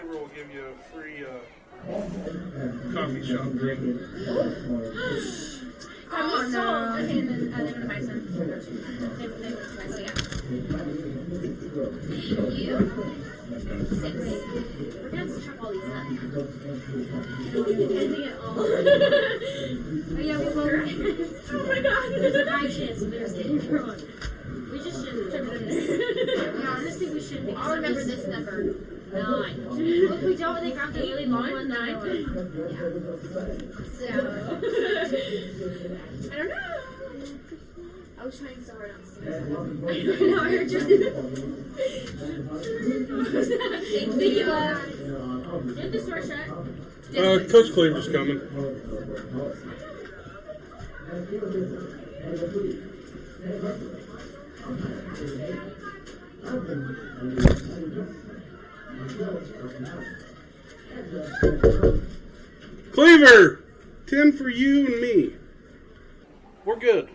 Cleaver will give you a free coffee shop drink. Come on now. Okay, and then they're going to buy some. They went to buy some, yeah. You? 6. We're going to have to chop all these up. Ending it all. Oh, yeah, we will. Oh my god. There's a high chance of there's danger on. We just shouldn't put it in there. Yeah, honestly, we should. I'll remember this number. 9. Well, if we don't, they got the really long one. 9. Yeah. So. I don't know. I was trying so hard on I know, I heard you. Thank you. Did the store shut? Coach Cleaver's coming. Cleaver! 10 for you and me. We're good.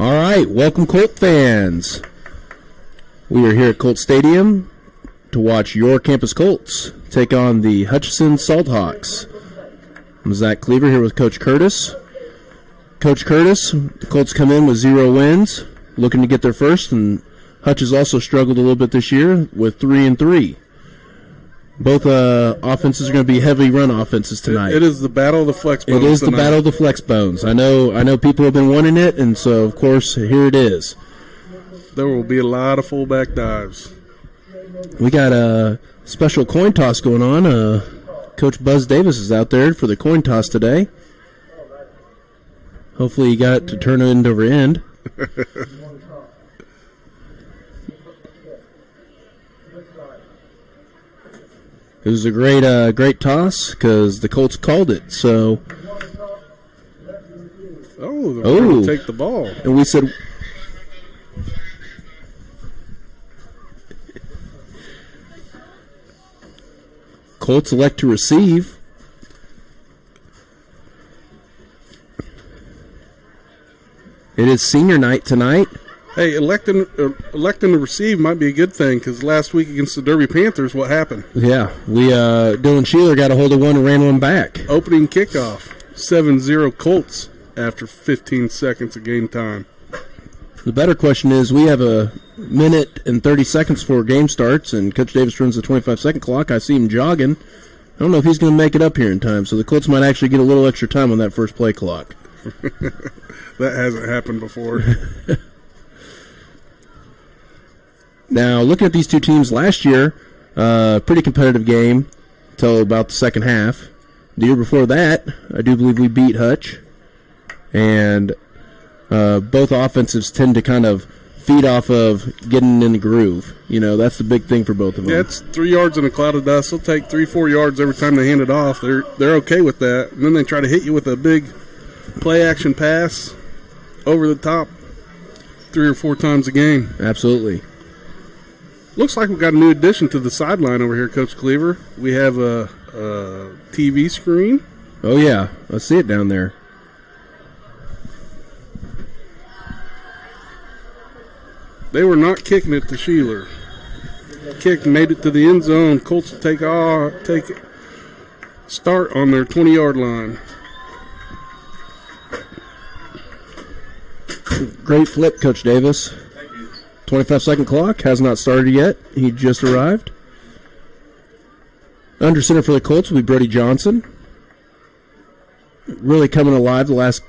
All right, welcome Colt fans. We are here at Colt Stadium to watch your campus Colts take on the Hutchinson Salthawks. I'm Zach Cleaver here with Coach Curtis. Coach Curtis, the Colts come in with 0 wins, looking to get their first, and Hutch has also struggled a little bit this year with 3-3. Both offenses are going to be heavy run offenses tonight. It is the battle of the flex bones. It is the tonight. battle of the flex bones. I know people have been wanting it, and so, of course, here it is. There will be a lot of fullback dives. We got a special coin toss going on. Coach Buzz Davis is out there for the coin toss today. Hopefully he got it to turn end over end. It was a great toss because the Colts called it. So, they're going to take the ball. And we said, Colts elect to receive. It is senior night tonight. Hey, electing to receive might be a good thing because last week against the Derby Panthers, what happened? Yeah, Dylan Sheeler got a hold of one and ran one back. Opening kickoff, 7-0 Colts after 15 seconds of game time. The better question is, we have a minute and 30 seconds before game starts, and Coach Davis runs the 25-second clock. I see him jogging. I don't know if he's going to make it up here in time, so the Colts might actually get a little extra time on that first play clock. That hasn't happened before. Now, looking at these two teams last year, pretty competitive game until about the second half. The year before that, I do believe we beat Hutch. And both offensives tend to kind of feed off of getting in the groove. You know, that's the big thing for both of them. Yeah, it's 3 yards in a cloud of dust. They'll take 3-4 yards every time they hand it off. They're okay with that. And then they try to hit you with a big play-action pass over the top 3 or 4 times a game. Absolutely. Looks like we've got a new addition to the sideline over here, Coach Cleaver. We have a TV screen. Oh, yeah. I see it down there. They were not kicking it to Sheeler. Kick made it to the end zone. Colts will take start on their 20-yard line. Great flip, Coach Davis. 25-second clock, has not started yet. He just arrived. Under center for the Colts will be Brody Johnson. Really coming alive the last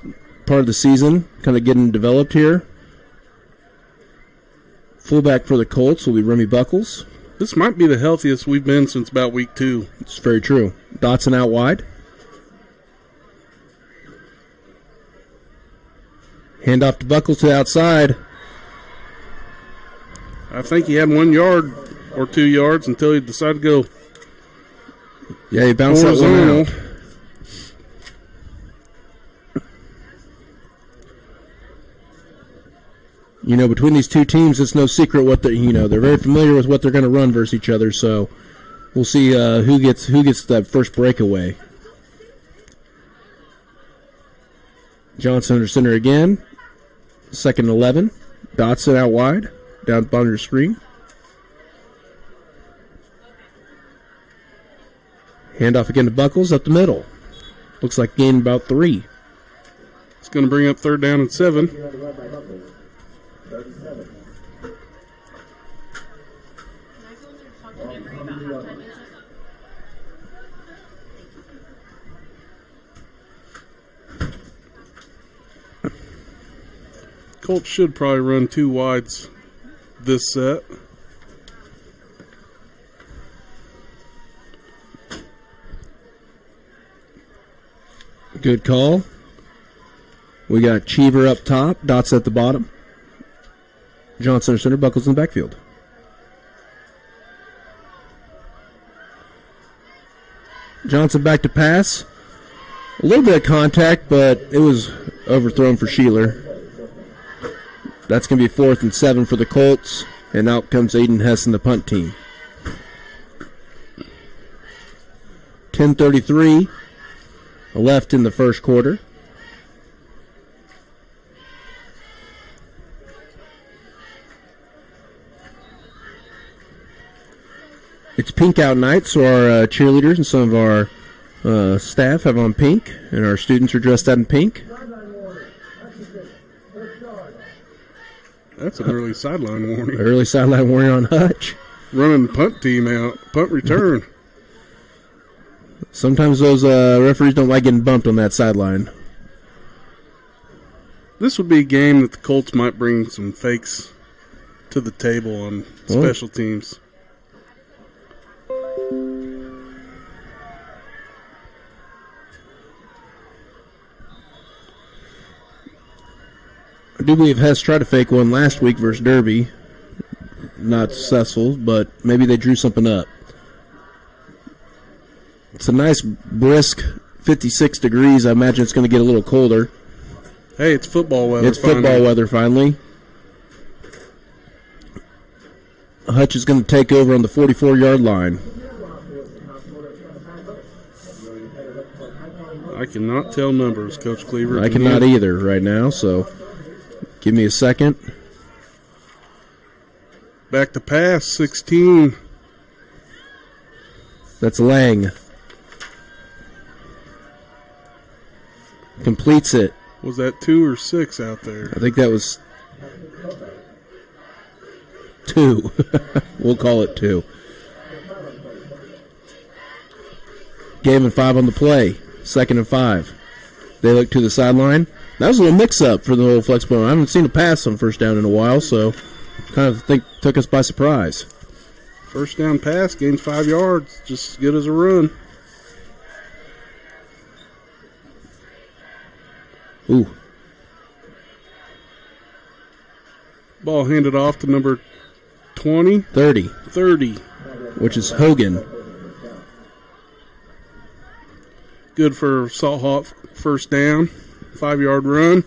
part of the season, kind of getting developed here. Fullback for the Colts will be Remy Buckles. This might be the healthiest we've been since about week 2. It's very true. Dotson out wide. Hand off to Buckles to the outside. I think he had 1 yard or 2 yards until he decided to go. Yeah, he bounced that one out. You know, between these two teams, it's no secret what they're very familiar with what they're going to run versus each other. So we'll see who gets that first breakaway. Johnson under center again. 2nd and 11. Dotson out wide. Down at the bottom of your screen. Handoff again to Buckles up the middle. Looks like gain about 3. It's going to bring up 3rd down and 7. Colts should probably run 2 wides this set. Good call. We got Cheever up top, Dots at the bottom. Johnson under center, Buckles in the backfield. Johnson back to pass. A little bit of contact, but it was overthrown for Sheeler. That's going to be 4th and 7 for the Colts, and out comes Aiden Hess and the punt team. 10:33 left in the first quarter. It's pink out night, so our cheerleaders and some of our staff have on pink, and our students are dressed out in pink. That's an early sideline warning. Early sideline warning on Hutch. Running punt team out. Punt return. Sometimes those referees don't like getting bumped on that sideline. This would be a game that the Colts might bring some fakes to the table on special teams. I do believe Hess tried to fake one last week versus Derby. Not successful, but maybe they drew something up. It's a nice, brisk 56 degrees. I imagine it's going to get a little colder. Hey, it's football weather. It's football weather finally. Hutch is going to take over on the 44-yard line. I cannot tell numbers, Coach Cleaver. I cannot either right now, so give me a second. Back to pass, 16. That's Lang. Completes it. Was that 2 or 6 out there? I think that was 2. We'll call it 2. Game and 5 on the play. 2nd and 5. They look to the sideline. That was a little mix-up for the whole flex bone. I haven't seen a pass on first down in a while, so kind of think took us by surprise. First down pass, gains 5 yards. Just as good as a run. Ooh. Ball handed off to number 20. 30. 30. Which is Hogan. Good for Salt Hawk first down. 5-yard run.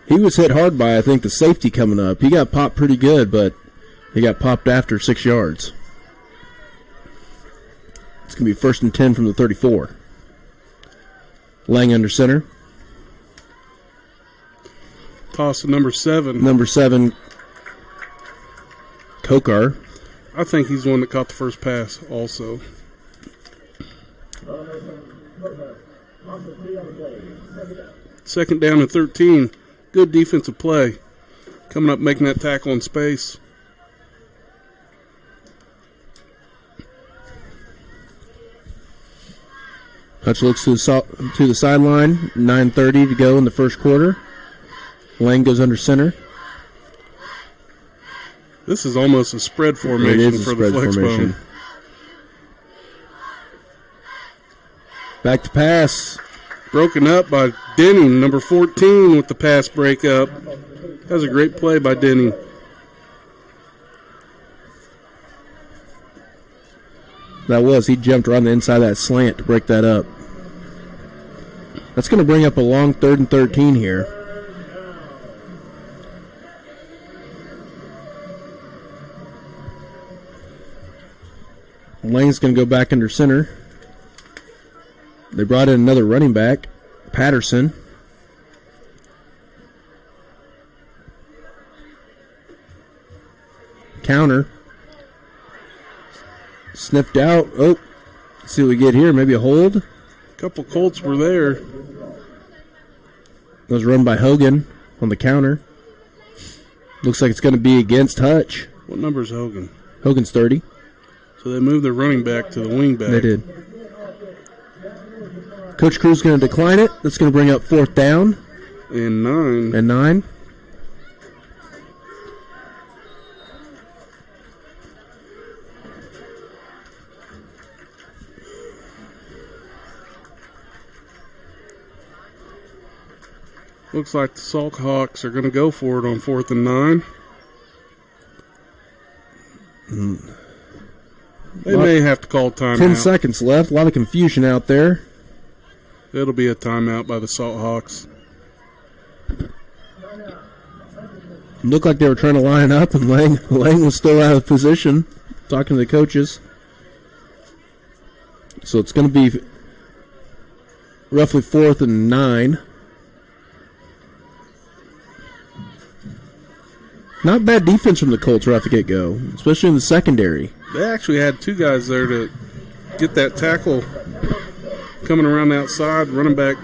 He was hit hard by, I think, the safety coming up. He got popped pretty good, but he got popped after 6 yards. It's going to be 1st and 10 from the 34. Lang under center. Toss to number 7. Number 7, Kokar. I think he's the one that caught the first pass also. Second down and 13. Good defensive play. Coming up, making that tackle in space. Hutch looks to the sideline. 9:30 to go in the first quarter. Lang goes under center. This is almost a spread formation It is a for spread the flex formation. bone. Back to pass. Broken up by Denning, number 14, with the pass breakup. That was a great play by Denning. That was. He jumped right on the inside of that slant to break that up. That's going to bring up a long 3rd and 13 here. Lane's going to go back under center. They brought in another running back, Patterson. Counter. Sniffed out. Oh, let's see what we get here. Maybe a hold. A couple Colts were there. It was run by Hogan on the counter. Looks like it's going to be against Hutch. What number is Hogan? Hogan's 30. So they moved their running back to the wing back. They did. Coach Crew's going to decline it. That's going to bring up 4th down. And 9. And 9. Looks like the Salt Hawks are going to go for it on 4th and 9. They may have to call timeout. 10 seconds left. A lot of confusion out there. It'll be a timeout by the Salt Hawks. Looked like they were trying to line up, and Lang was still out of position, talking to the coaches. So it's going to be roughly 4th and 9. Not bad defense from the Colts right off the get-go, especially in the secondary. They actually had two guys there to get that tackle coming around the outside. Running back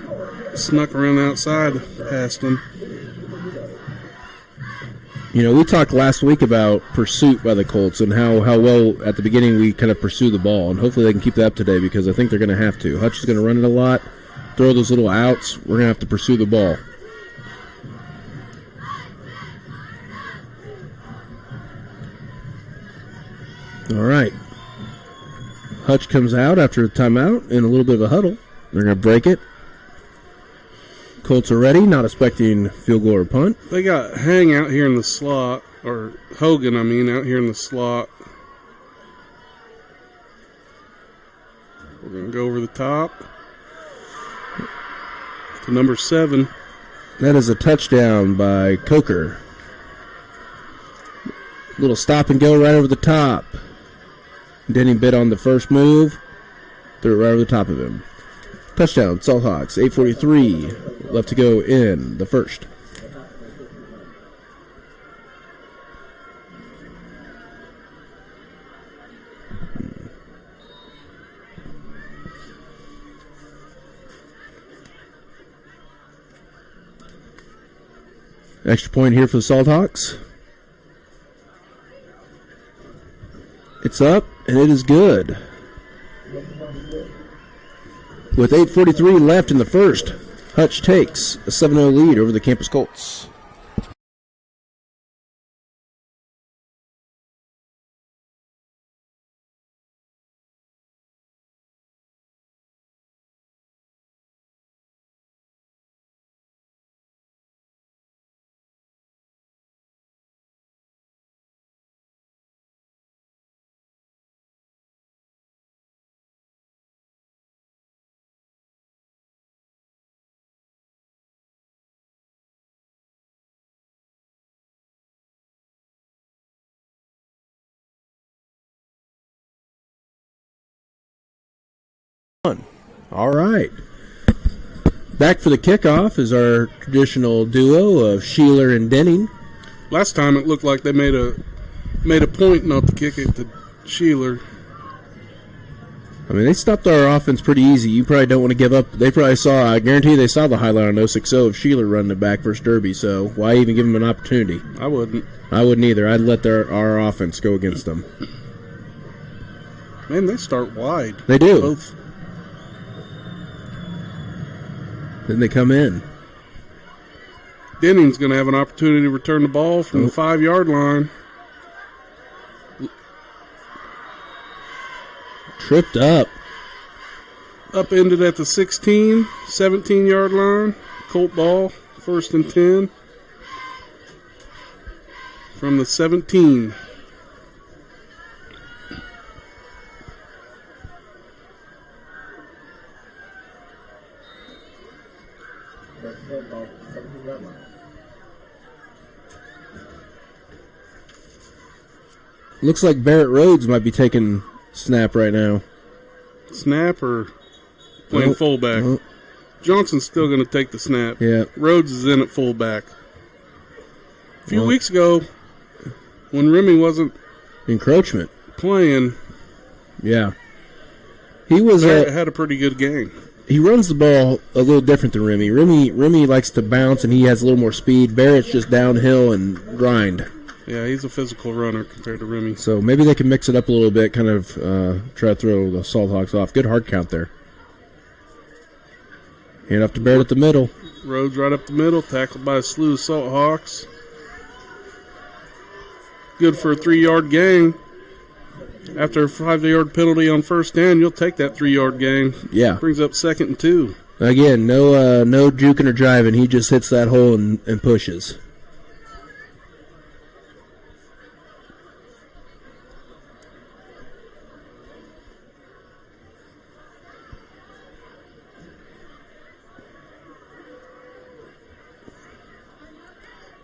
snuck around the outside past him. You know, we talked last week about pursuit by the Colts and how well at the beginning we kind of pursue the ball, and hopefully they can keep that up today because I think they're going to have to. Hutch is going to run it a lot, throw those little outs. We're going to have to pursue the ball. All right. Hutch comes out after a timeout in a little bit of a huddle. They're going to break it. Colts are ready, not expecting field goal or punt. They got Hang out here in the slot, or Hogan, out here in the slot. We're going to go over the top to number 7. That is a touchdown by Coker. Little stop and go right over the top. Denny bit on the first move, threw it right over the top of him. Touchdown, Salt Hawks, 8:43 left to go in the first. Extra point here for the Salt Hawks. It's up, and it is good. With 8:43 left in the first, Hutch takes a 7-0 lead over the Campus Colts. All right. Back for the kickoff is our traditional duo of Sheeler and Denning. Last time it looked like they made a point not to kick it to Sheeler. I mean, they stopped our offense pretty easy. You probably don't want to give up. They probably saw, I guarantee they saw the highlight on 060 of Sheeler running it back versus Derby, so why even give them an opportunity? I wouldn't. I wouldn't either. I'd let our offense go against them. Man, they start wide. They do. Both. Then they come in. Denning's going to have an opportunity to return the ball from the 5-yard line. Tripped up. Upended at the 16, 17-yard line. Colt ball, 1st and 10. From the 17. Looks like Barrett Rhodes might be taking snap right now. Snap or playing fullback? Johnson's still going to take the snap. Yeah. Rhodes is in at fullback. A few weeks ago, when Remy wasn't encroachment playing, yeah, he was had a pretty good game. He runs the ball a little different than Remy. Remy likes to bounce and he has a little more speed. Barrett's just downhill and grind. Yeah, he's a physical runner compared to Remy. So maybe they can mix it up a little bit, kind of try to throw the Salt Hawks off. Good hard count there. Hand off to Barrett at the middle. Rhodes right up the middle, tackled by a slew of Salt Hawks. Good for a 3-yard gain. After a 5-yard penalty on 1st down, you'll take that 3-yard gain. Yeah. Brings up 2nd and 2. Again, no juking or driving. He just hits that hole and pushes.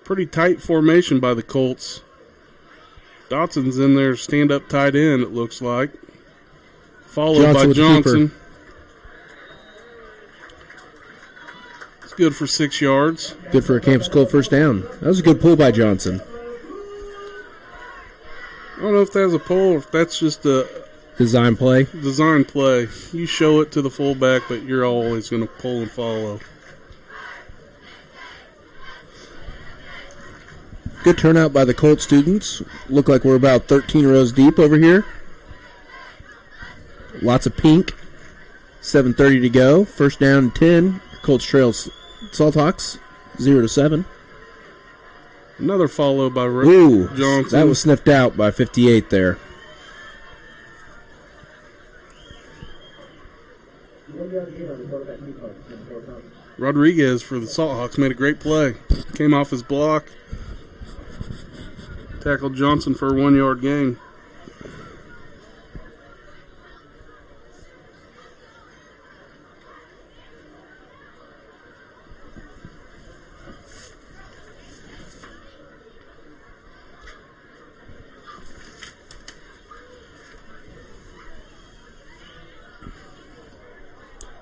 Pretty tight formation by the Colts. Dotson's in there, stand-up tight end, it looks like. Followed by Johnson. It's good for 6 yards. Good for a Campus Colt 1st down. That was a good pull by Johnson. I don't know if that's a pull or if that's just a Design play. design play. You show it to the fullback, but you're always going to pull and follow. Good turnout by the Colt students. Look like we're about 13 rows deep over here. Lots of pink. 7:30 to go. First down and 10. Colts trail Salthawks 0-7. Another follow by Ooh, Johnson. that was sniffed out by 58 there. Rodriguez for the Salthawks made a great play. Came off his block. Tackled Johnson for a 1-yard gain.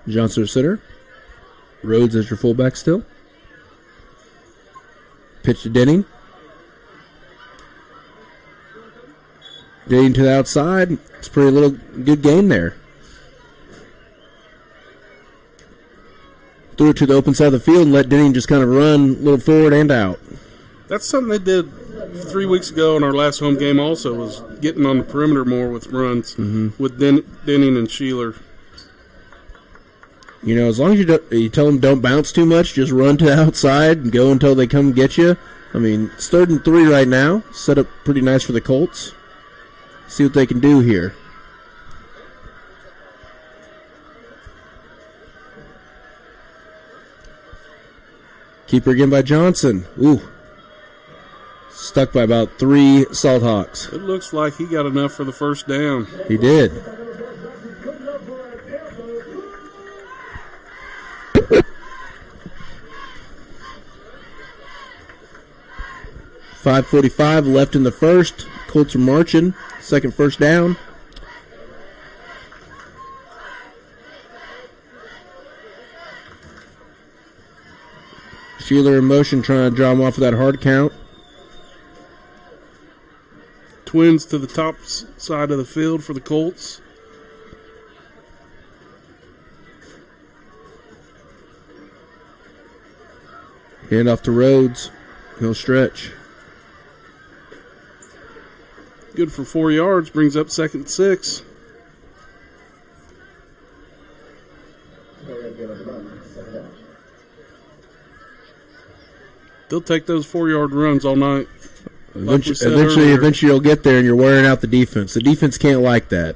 Johnson or center. Rhodes as your fullback still. Pitch to Denning. Denning to the outside. It's a pretty little good gain there. Threw it to the open side of the field and let Denning just kind of run a little forward and out. That's something they did 3 weeks ago in our last home game also, was getting on the perimeter more with runs with Denning and Sheeler. You know, as long as you tell them don't bounce too much, just run to the outside and go until they come get you. I mean, it's 3rd and 3 right now. Set up pretty nice for the Colts. See what they can do here. Keeper again by Johnson. Ooh. Stuck by about 3 Salthawks. It looks like he got enough for the first down. He did. .5:45 left in the first. Colts are marching. Second first down. Sheeler in motion, trying to draw him off of that hard count. Twins to the top side of the field for the Colts. Hand off to Rhodes. He'll stretch. Good for 4 yards. Brings up 2nd and 6. They'll take those 4-yard runs all night. Eventually you'll get there and you're wearing out the defense. The defense can't like that.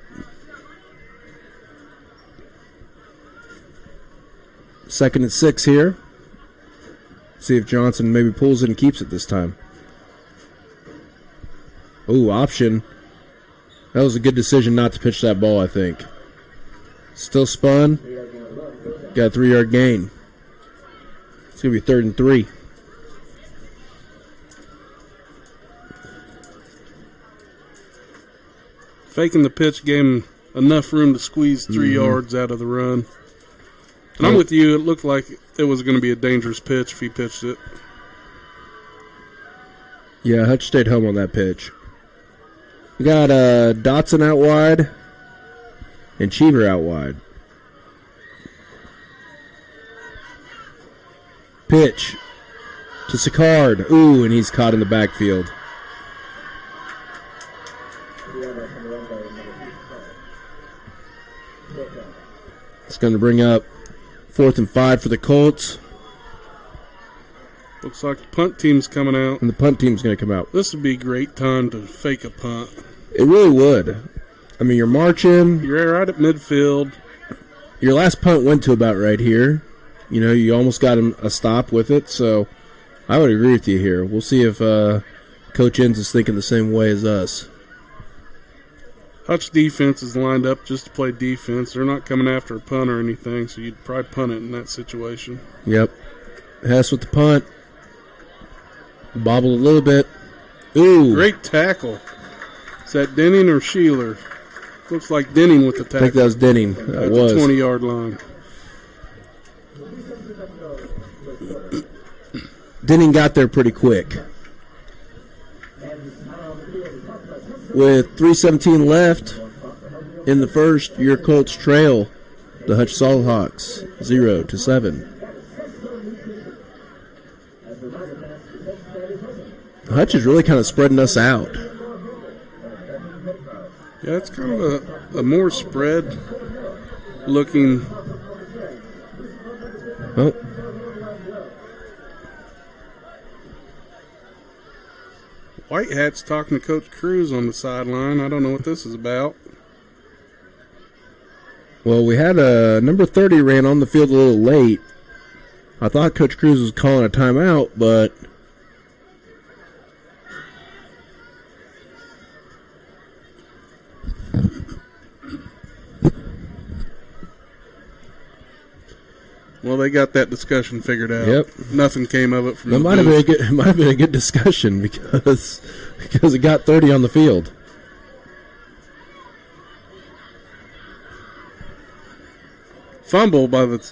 2nd and 6 here. See if Johnson maybe pulls it and keeps it this time. Ooh, option. That was a good decision not to pitch that ball, I think. Still spun. Got a 3-yard gain. It's going to be 3rd and 3. Faking the pitch gave him enough room to squeeze 3 yards out of the run. And I'm with you. It looked like it was going to be a dangerous pitch if he pitched it. Yeah, Hutch stayed home on that pitch. We got Dotson out wide and Cheever out wide. Pitch to Sicard. Ooh, and he's caught in the backfield. It's going to bring up 4th and 5 for the Colts. Looks like the punt team's coming out. And the punt team's going to come out. This would be a great time to fake a punt. It really would. I mean, you're marching. You're right at midfield. Your last punt went to about right here. You know, you almost got him a stop with it. So I would agree with you here. We'll see if Coach Enns is thinking the same way as us. Hutch defense is lined up just to play defense. They're not coming after a punt or anything, so you'd probably punt it in that situation. Yep. Hess with the punt. Bobbled a little bit. Ooh. Great tackle. Is that Denning or Sheeler? Looks like Denning with the tackle. I think that was Denning. That at was. the 20-yard line. Denning got there pretty quick. With 3:17 left in the first, your Colts trail the Hutch Salt Hawks 0-7. Hutch is really kind of spreading us out. Yeah, it's kind of a more spread looking. Oh. White Hat's talking to Coach Cruz on the sideline. I don't know what this is about. Well, we had a number 30 ran on the field a little late. I thought Coach Cruz was calling a timeout, but well, they got that discussion figured out. Yep. Nothing came of it from it the might have booth. been it might have been a good discussion because it got 30 on the field. Fumble by the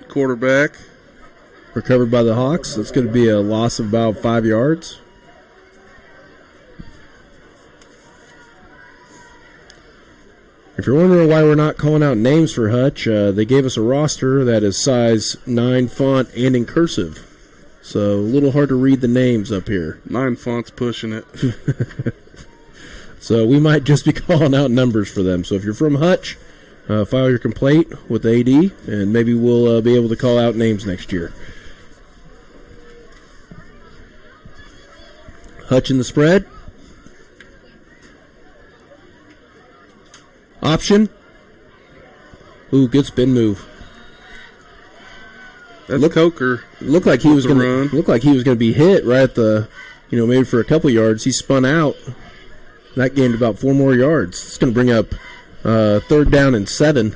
quarterback. Recovered by the Hawks. That's going to be a loss of about 5 yards. If you're wondering why we're not calling out names for Hutch, they gave us a roster that is size 9 font and in cursive. So a little hard to read the names up here. 9 fonts pushing it. So we might just be calling out numbers for them. So if you're from Hutch, file your complaint with the AD, and maybe we'll be able to call out names next year. Hutch in the spread. Option. Ooh, good spin move. That's Coker. Looked like he was the going run. to look like he was going to be hit right at the, maybe for a couple yards. He spun out. That gained about 4 more yards. It's going to bring up 3rd down and 7.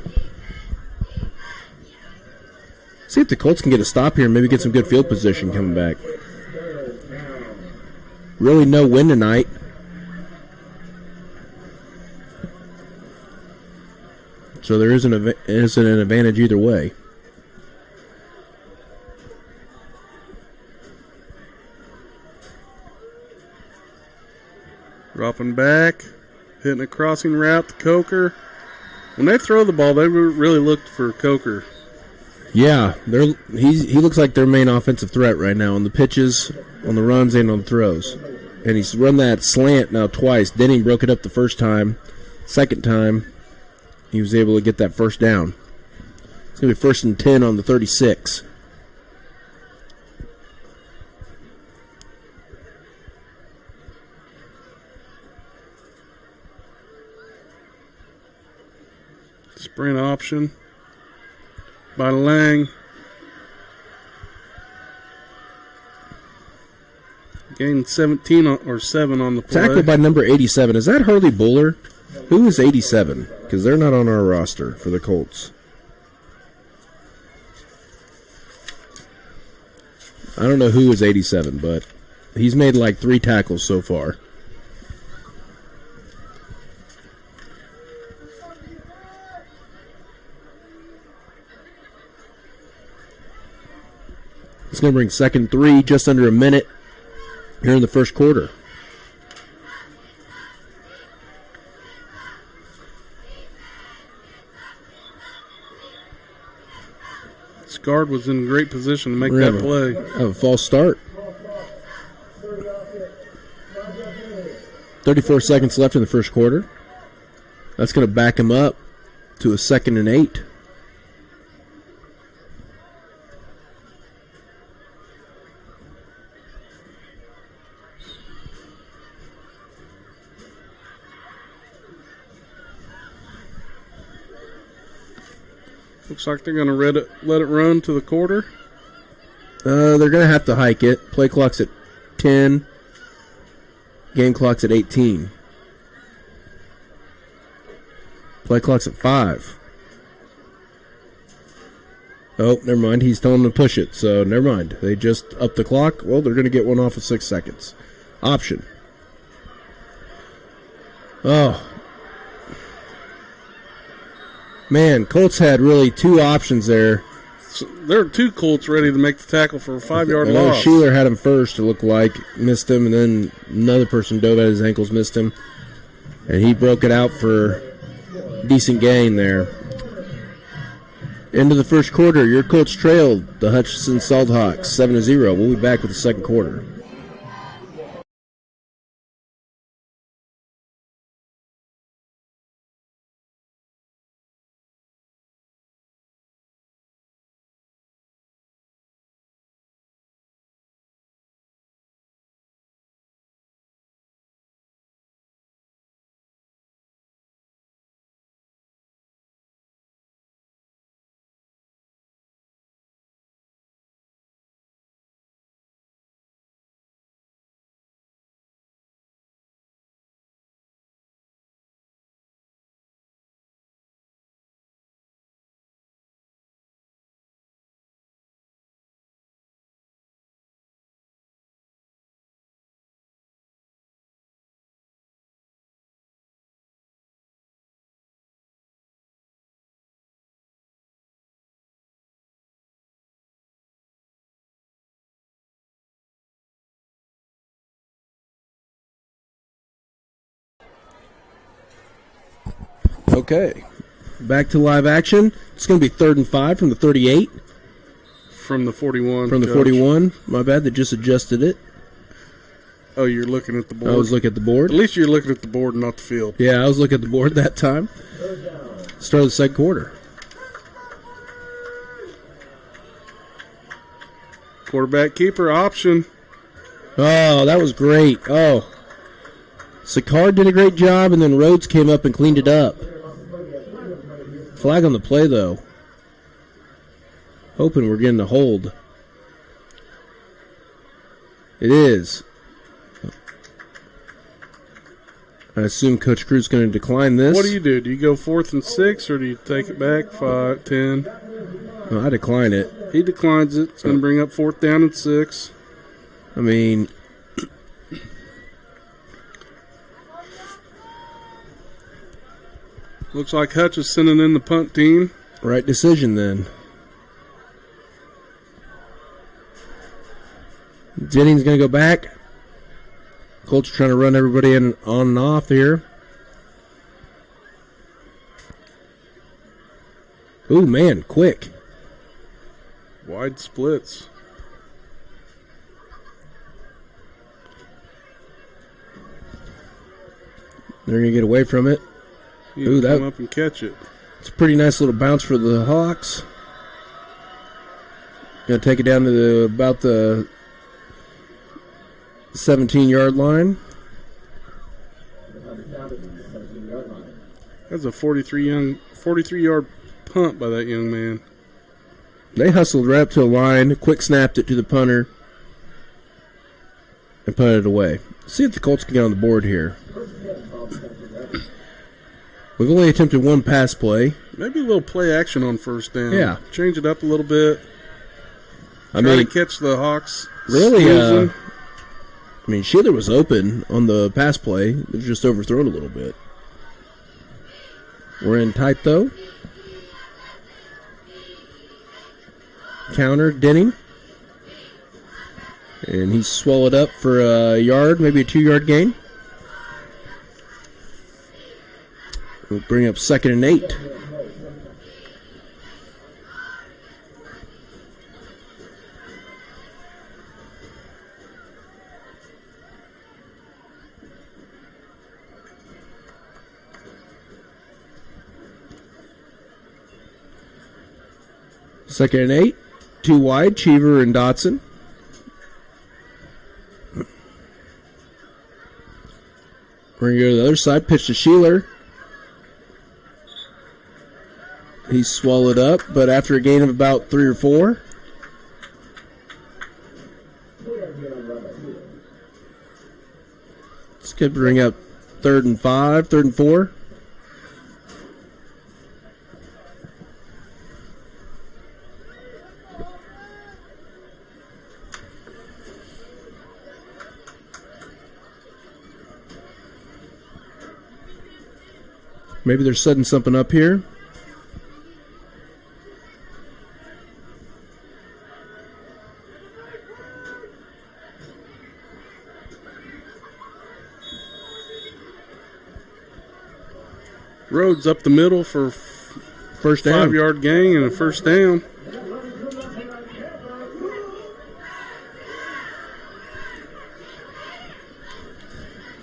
See if the Colts can get a stop here and maybe get some good field position coming back. Really no wind tonight. So there isn't an advantage either way. Dropping back, hitting a crossing route to Coker. When they throw the ball, they really look for Coker. Yeah, he looks like their main offensive threat right now on the pitches, on the runs, and on the throws. And he's run that slant now twice. Denning broke it up the first time. Second time, he was able to get that first down. It's going to be 1st and 10 on the 36. Sprint option by Lang. Gained 17 or 7 on the play. Tackled by number 87. Is that Hurley Buller? Who is 87? Because they're not on our roster for the Colts. I don't know who is 87, but he's made like 3 tackles so far. It's going to bring 2nd and 3, just under a minute here in the first quarter. Guard was in great position to make that play. Have a false start. 34 seconds left in the first quarter. That's going to back him up to a 2nd and 8. Looks like they're going to let it run to the quarter. They're going to have to hike it. Play clock's at 10. Game clock's at 18. Play clock's at 5. Oh, never mind. He's telling them to push it, so never mind. They just upped the clock. Well, they're going to get one off of 6 seconds. Option. Oh. Man, Colts had really 2 options there. So there are 2 Colts ready to make the tackle for a 5-yard loss. Sheeler had him first, it looked like. Missed him, and then another person dove at his ankles, missed him. And he broke it out for decent gain there. Into the first quarter, your Colts trailed the Hutchinson Salthawks 7-0. We'll be back with the second quarter. Okay, back to live action. It's going to be 3rd and 5 from the 38. From the 41. From the Judge. 41. My bad, they just adjusted it. Oh, you're looking at the board? I was looking at the board. At least you're looking at the board, not the field. Yeah, I was looking at the board that time. Start of the second quarter. Quarterback keeper option. Oh, that was great. Oh. Sicard did a great job, and then Rhodes came up and cleaned it up. Flag on the play, though. Hoping we're getting a hold. It is. I assume Coach Crew's going to decline this. What do you do? Do you go 4th and 6, or do you take it back 5, 10? No, I decline it. He declines it. It's going to bring up 4th down and 6. I mean, looks like Hutch is sending in the punt team. right decision then. Jennings going to go back. Colts are trying to run everybody in on and off here. Ooh, man, quick. Wide splits. They're going to get away from it. You can come up and catch it. It's a pretty nice little bounce for the Hawks. Going to take it down to about the 17-yard line. That's a 43-yard punt by that young man. They hustled right up to the line, quick snapped it to the punter, and punted it away. See if the Colts can get on the board here. We've only attempted one pass play. Maybe a little play action on 1st down. Yeah. Change it up a little bit. I Try mean, to catch the Hawks. really, snoozing. I mean, Sheeler was open on the pass play. It was just overthrown a little bit. We're in tight, though. Counter, Denning. And he's swallowed up for a yard, maybe a 2-yard gain. We'll bring up 2nd and 8. Second and 8. 2 wide, Cheever and Dotson. We're going to go to the other side. Pitch to Sheeler. He's swallowed up, but after a gain of about 3 or 4. This could bring up 3rd and 5, 3rd and 4. Maybe they're setting something up here. Rhodes up the middle for First down. 5-yard gain and a first down.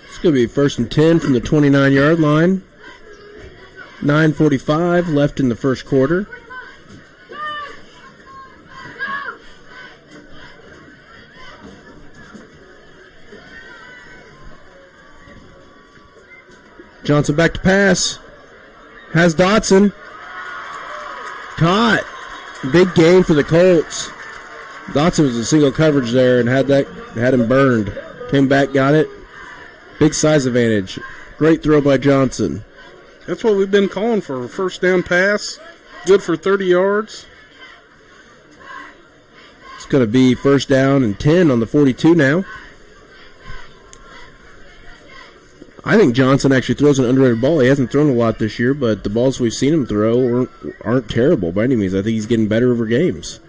It's going to be 1st and 10 from the 29-yard line. 9:45 left in the first quarter. Johnson back to pass. Has Dotson. Caught. Big gain for the Colts. Dotson was in single coverage there and had him burned. Came back, got it. Big size advantage. Great throw by Johnson. That's what we've been calling for. First down pass. Good for 30 yards. It's going to be 1st down and 10 on the 42 now. I think Johnson actually throws an underrated ball. He hasn't thrown a lot this year, but the balls we've seen him throw aren't terrible by any means. I think he's getting better over games.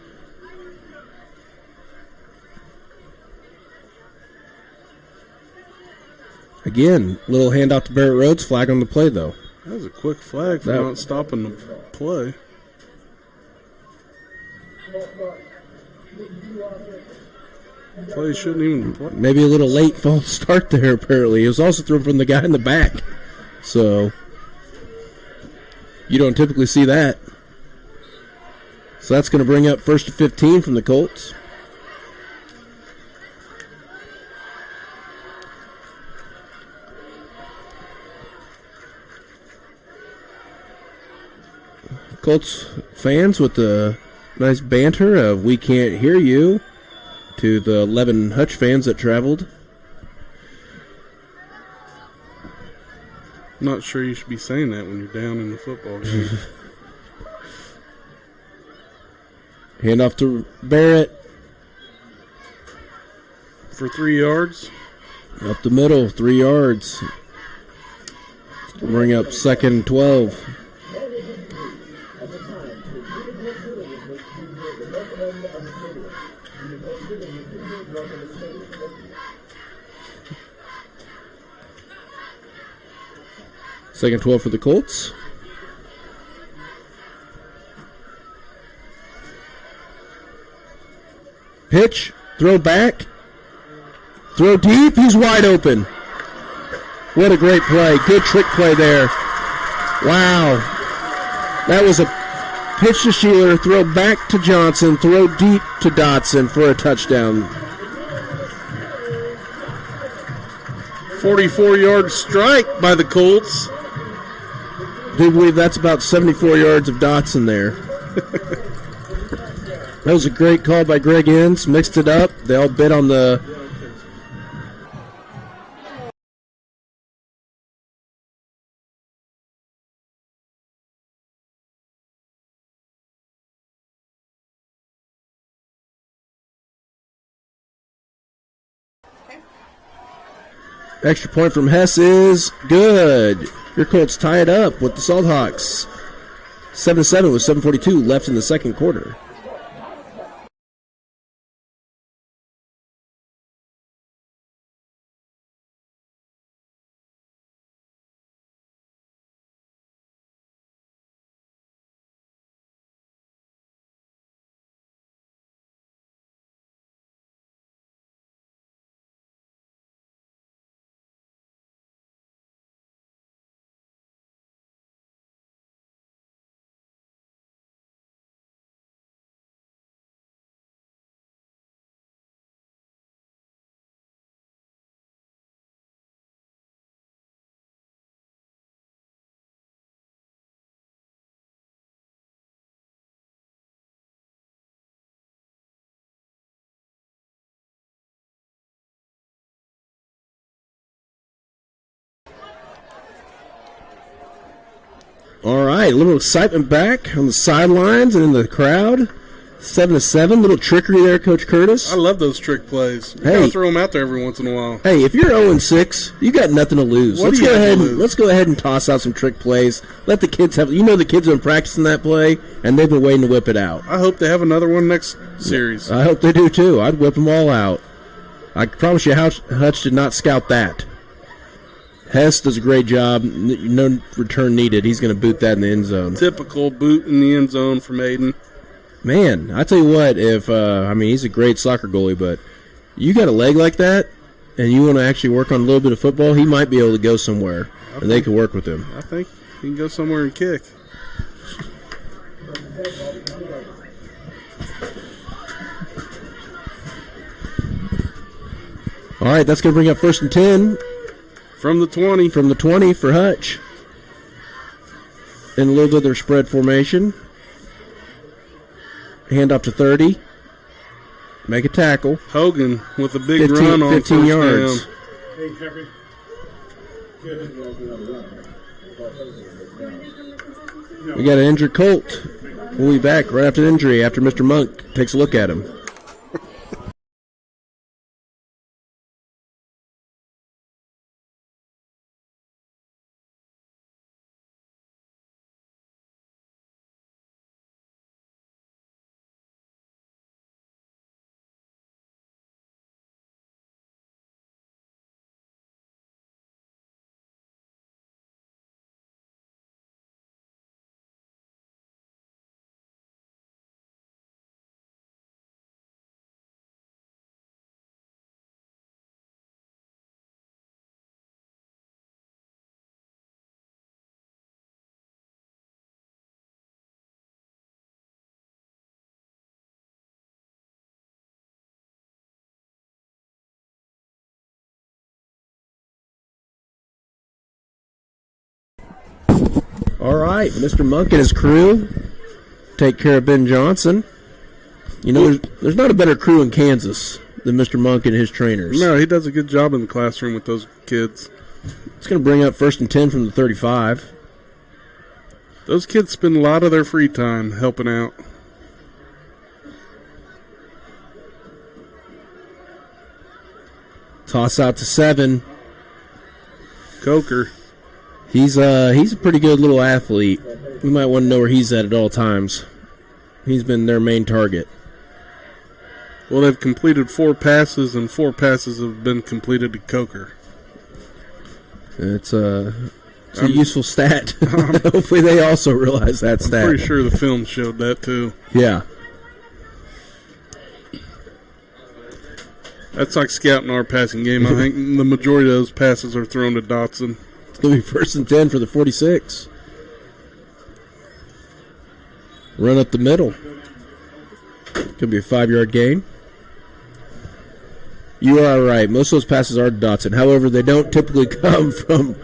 Again, little handoff to Barrett Rhodes. Flag on the play, though. That was a quick flag for not stopping the play. Play shouldn't even play. Maybe a little late false start there, apparently. It was also thrown from the guy in the back. So, you don't typically see that. So that's going to bring up 1st and 15 from the Colts. Colts fans with the nice banter of "we can't hear you" to the 11 Hutch fans that traveled. Not sure you should be saying that when you're down in the football game. Hand off to Barrett. For 3 yards. Up the middle, 3 yards. Bring up 2nd and 12. Second 12 for the Colts. Pitch, throw back, throw deep, he's wide open. What a great play. Good trick play there. Wow. That was a pitch to Sheeler, throw back to Johnson, throw deep to Dotson for a touchdown. 44-yard strike by the Colts. I do believe that's about 74 yards of Dotson there. That was a great call by Greg Inns. Mixed it up. They all bid on the... Extra point from Hess is good. Your Colts tie it up with the Salt Hawks. 7-7 with 7:42 left in the second quarter. All right, a little excitement back on the sidelines and in the crowd. 7-7, little trickery there, Coach Curtis. I love those trick plays. You Hey. gotta throw them out there every once in a while. Hey, if you're 0-6, you got nothing to lose. What Let's do you go have to ahead and lose? let's go ahead and toss out some trick plays. Let the kids have. You know the kids have been practicing that play, and they've been waiting to whip it out. I hope they have another one next series. I hope they do too. I'd whip them all out. I promise you, Hutch did not scout that. Hess does a great job. No return needed. He's going to boot that in the end zone. Typical boot in the end zone from Aiden. Man, I tell you what, if he's a great soccer goalie, but you got a leg like that, and you want to actually work on a little bit of football, he might be able to go somewhere, and they could work with him. I think he can go somewhere and kick. All right, that's going to bring up 1st and 10. From the 20. From the 20 for Hutch. In a little bit of their spread formation. Hand off to 30. Make a tackle. Hogan with a big run on 15 yards. Down. We got an injured Colt. We'll be back right after the injury, after Mr. Monk takes a look at him. All right, Mr. Monk and his crew take care of Ben Johnson. You know, there's not a better crew in Kansas than Mr. Monk and his trainers. No, he does a good job in the classroom with those kids. It's going to bring up 1st and 10 from the 35. Those kids spend a lot of their free time helping out. Toss out to 7. Coker. He's a pretty good little athlete. We might want to know where he's at all times. He's been their main target. Well, they've completed 4 passes, and 4 passes have been completed to Coker. It's a useful stat. Hopefully they also realize that stat. I'm pretty sure the film showed that, too. Yeah. That's like scouting our passing game. I think the majority of those passes are thrown to Dotson. It's going to be 1st and 10 for the 46. Run up the middle. Could be a 5-yard gain. You are right. Most of those passes are to Dotson. However, they don't typically come from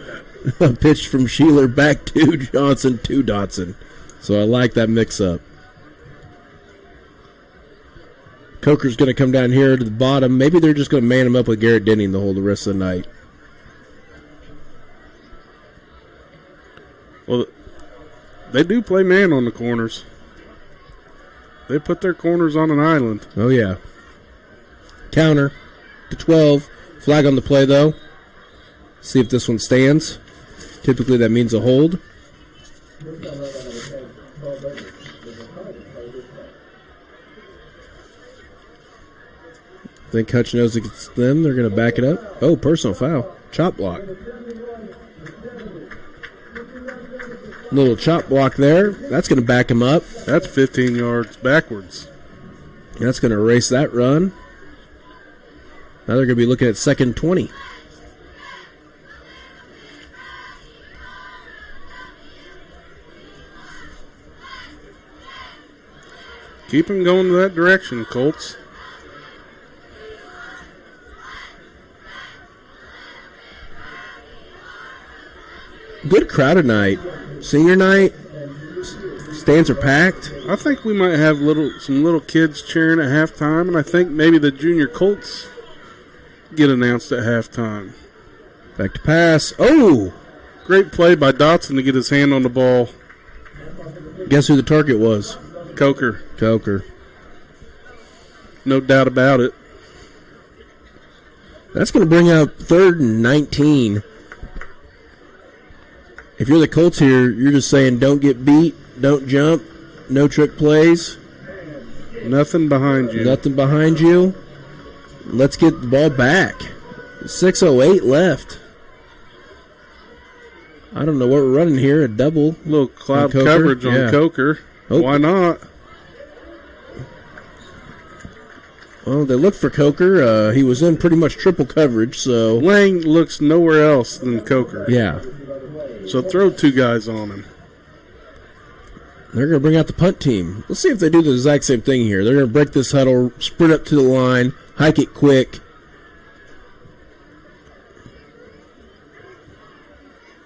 a pitch from Sheeler back to Johnson to Dotson. So I like that mix-up. Coker's going to come down here to the bottom. Maybe they're just going to man him up with Garrett Denning the rest of the night. Well, they do play man on the corners. They put their corners on an island. Oh, yeah. Counter to 12. Flag on the play, though. See if this one stands. Typically, that means a hold. I think Hutch knows it's them. They're going to back it up. Oh, personal foul. Chop block. Little chop block there. That's going to back him up. That's 15 yards backwards. That's going to erase that run. Now they're going to be looking at 2nd 20. Keep him going in that direction, Colts. Good crowd tonight. Senior night. Stands are packed. I think we might have some little kids cheering at halftime, and I think maybe the junior Colts get announced at halftime. Back to pass. Oh! Great play by Dotson to get his hand on the ball. Guess who the target was? Coker. Coker. No doubt about it. That's going to bring up 3rd and 19. If you're the Colts here, you're just saying don't get beat, don't jump, no trick plays. Nothing behind you. Nothing behind you. Let's get the ball back. 6:08 left. I don't know what we're running here. A double. Little cloud Coker? coverage on Yeah. Coker. Oh. Why not? Well, they looked for Coker. He was in pretty much triple coverage, so. Lang looks nowhere else than Coker. Yeah. So throw 2 guys on him. They're going to bring out the punt team. Let's see if they do the exact same thing here. They're going to break this huddle, sprint up to the line, hike it quick.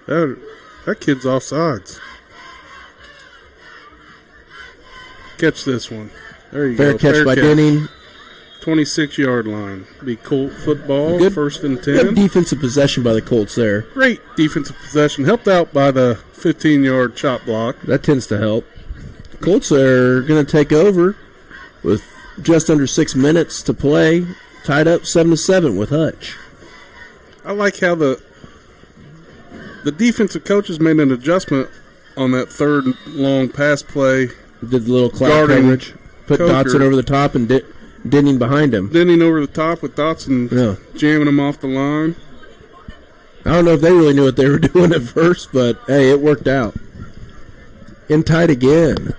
That kid's offsides. Catch this one. There you Fair go. catch by Denning. 26-yard line. Be Colt football. Good- First and 10. Good defensive possession by the Colts there. Great defensive possession. Helped out by the 15-yard chop block. That tends to help. The Colts are going to take over with just under 6 minutes to play. Tied up 7-7 with Hutch. I like how the defensive coaches made an adjustment on that third long pass play. Did the little cloud Guarding coverage. Put Coker. Dotson over the top and Denning behind him. Denning over the top with Dotson jamming him off the line. I don't know if they really knew what they were doing at first, but hey, it worked out. In tight again.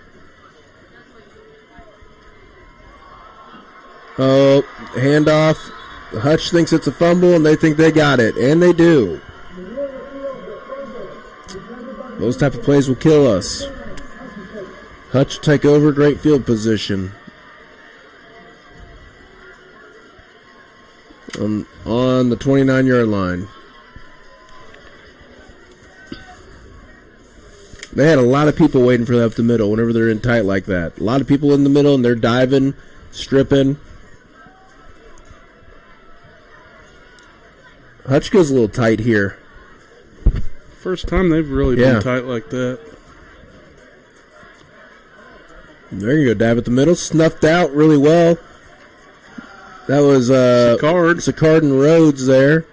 Oh, handoff. Hutch thinks it's a fumble, and they think they got it, and they do. Those type of plays will kill us. Hutch take over, great field position. On the 29-yard line. They had a lot of people waiting for that up the middle whenever they're in tight like that. A lot of people in the middle, and they're diving, stripping. Hutch goes a little tight here. First time they've really been tight like that. There you go, dive at the middle. Snuffed out really well. That was Sicard and Rhodes there.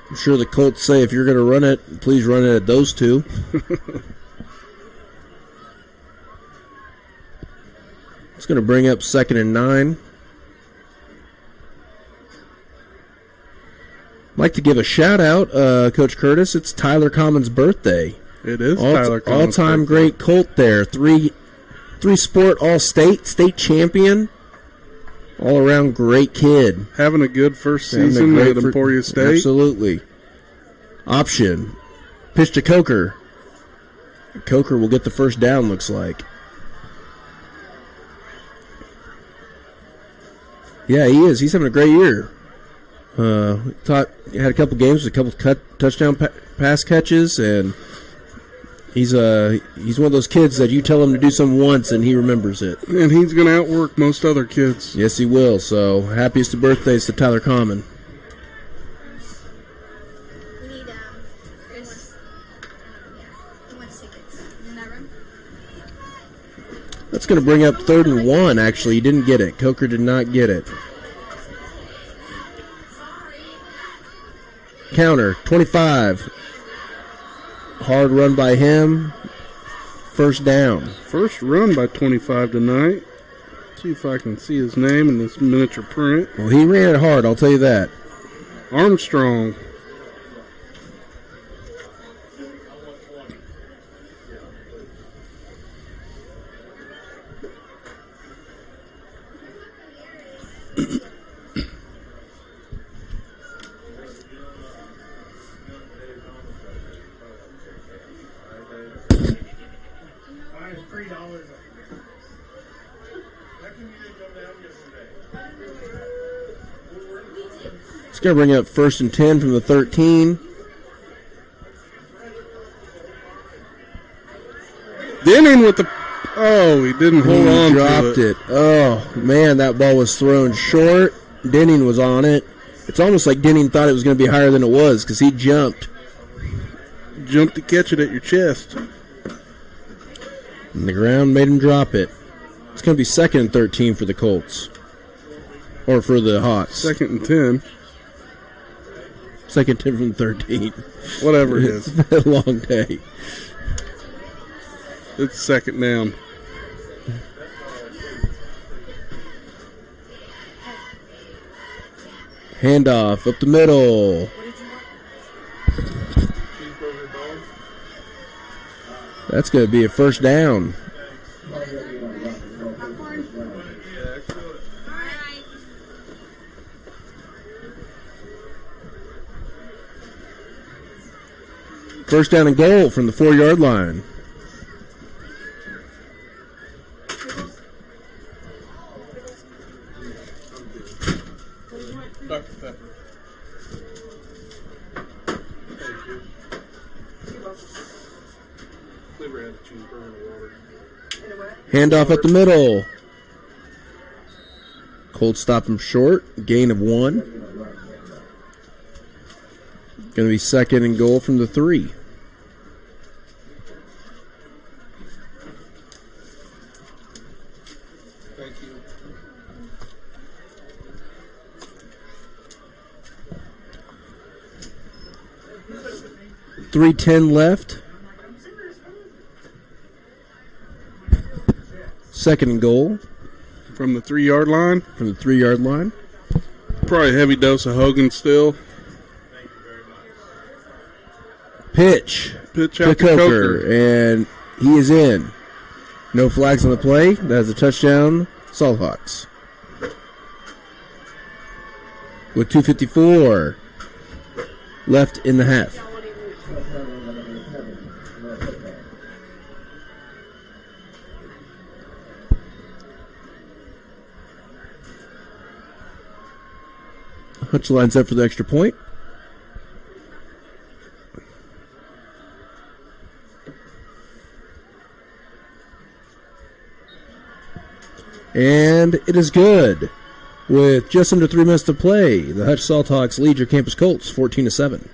I'm sure the Colts say if you're going to run it, please run it at those two. It's going to bring up 2nd and 9. I'd like to give a shout out, Coach Curtis. It's Tyler Common's birthday. It is Tyler Common's all-time birthday. great Colt there. Three-sport all-state, state champion. All-around great kid. Having a good first season at Emporia State. Absolutely. Option. Pitch to Coker. Coker will get the first down, looks like. Yeah, he is. He's having a great year. He had a couple games with a couple touchdown pass catches, and he's one of those kids that you tell him to do something once and he remembers it. And he's going to outwork most other kids. Yes, he will. So happiest of birthdays to Tyler Common. We need Chris. He wants tickets. In that room? That's going to bring up 3rd and 1. Actually, he didn't get it. Coker did not get it. Counter, 25. Hard run by him. First down. First run by 25 tonight. See if I can see his name in this miniature print. Well, he ran it hard, I'll tell you that. Armstrong. It's going to bring up 1st and 10 from the 13. Denning with the... Oh, he didn't hold on dropped to it. Oh, man, that ball was thrown short. Denning was on it. It's almost like Denning thought it was going to be higher than it was because he jumped. Jumped to catch it at your chest. And the ground made him drop it. It's going to be 2nd and 13 for the Colts. Or for the Hawks. 2nd and 10. 2nd 10 from 13. Whatever it is. It's been a long day. It's 2nd down. Handoff up the middle. That's going to be a first down. First down and goal from the 4-yard line. Dr. Pepper. Thank you. Cleaver had cheeseburger and water. Handoff up the middle. Colts stop him short. Gain of 1. Going to be second and goal from the 3. Thank you. 3:10 left. Second and goal From the 3-yard line. from the 3-yard line. Probably a heavy dose of Hogan still. Pitch Pitch to out to Coker, Coker. and he is in. No flags on the play. That is a touchdown, Salthawks. With 2:54 left in the half. Hutch lines up for the extra point. And it is good. With just under 3 minutes to play, the Hutch Salthawks lead your Campus Colts 14-7.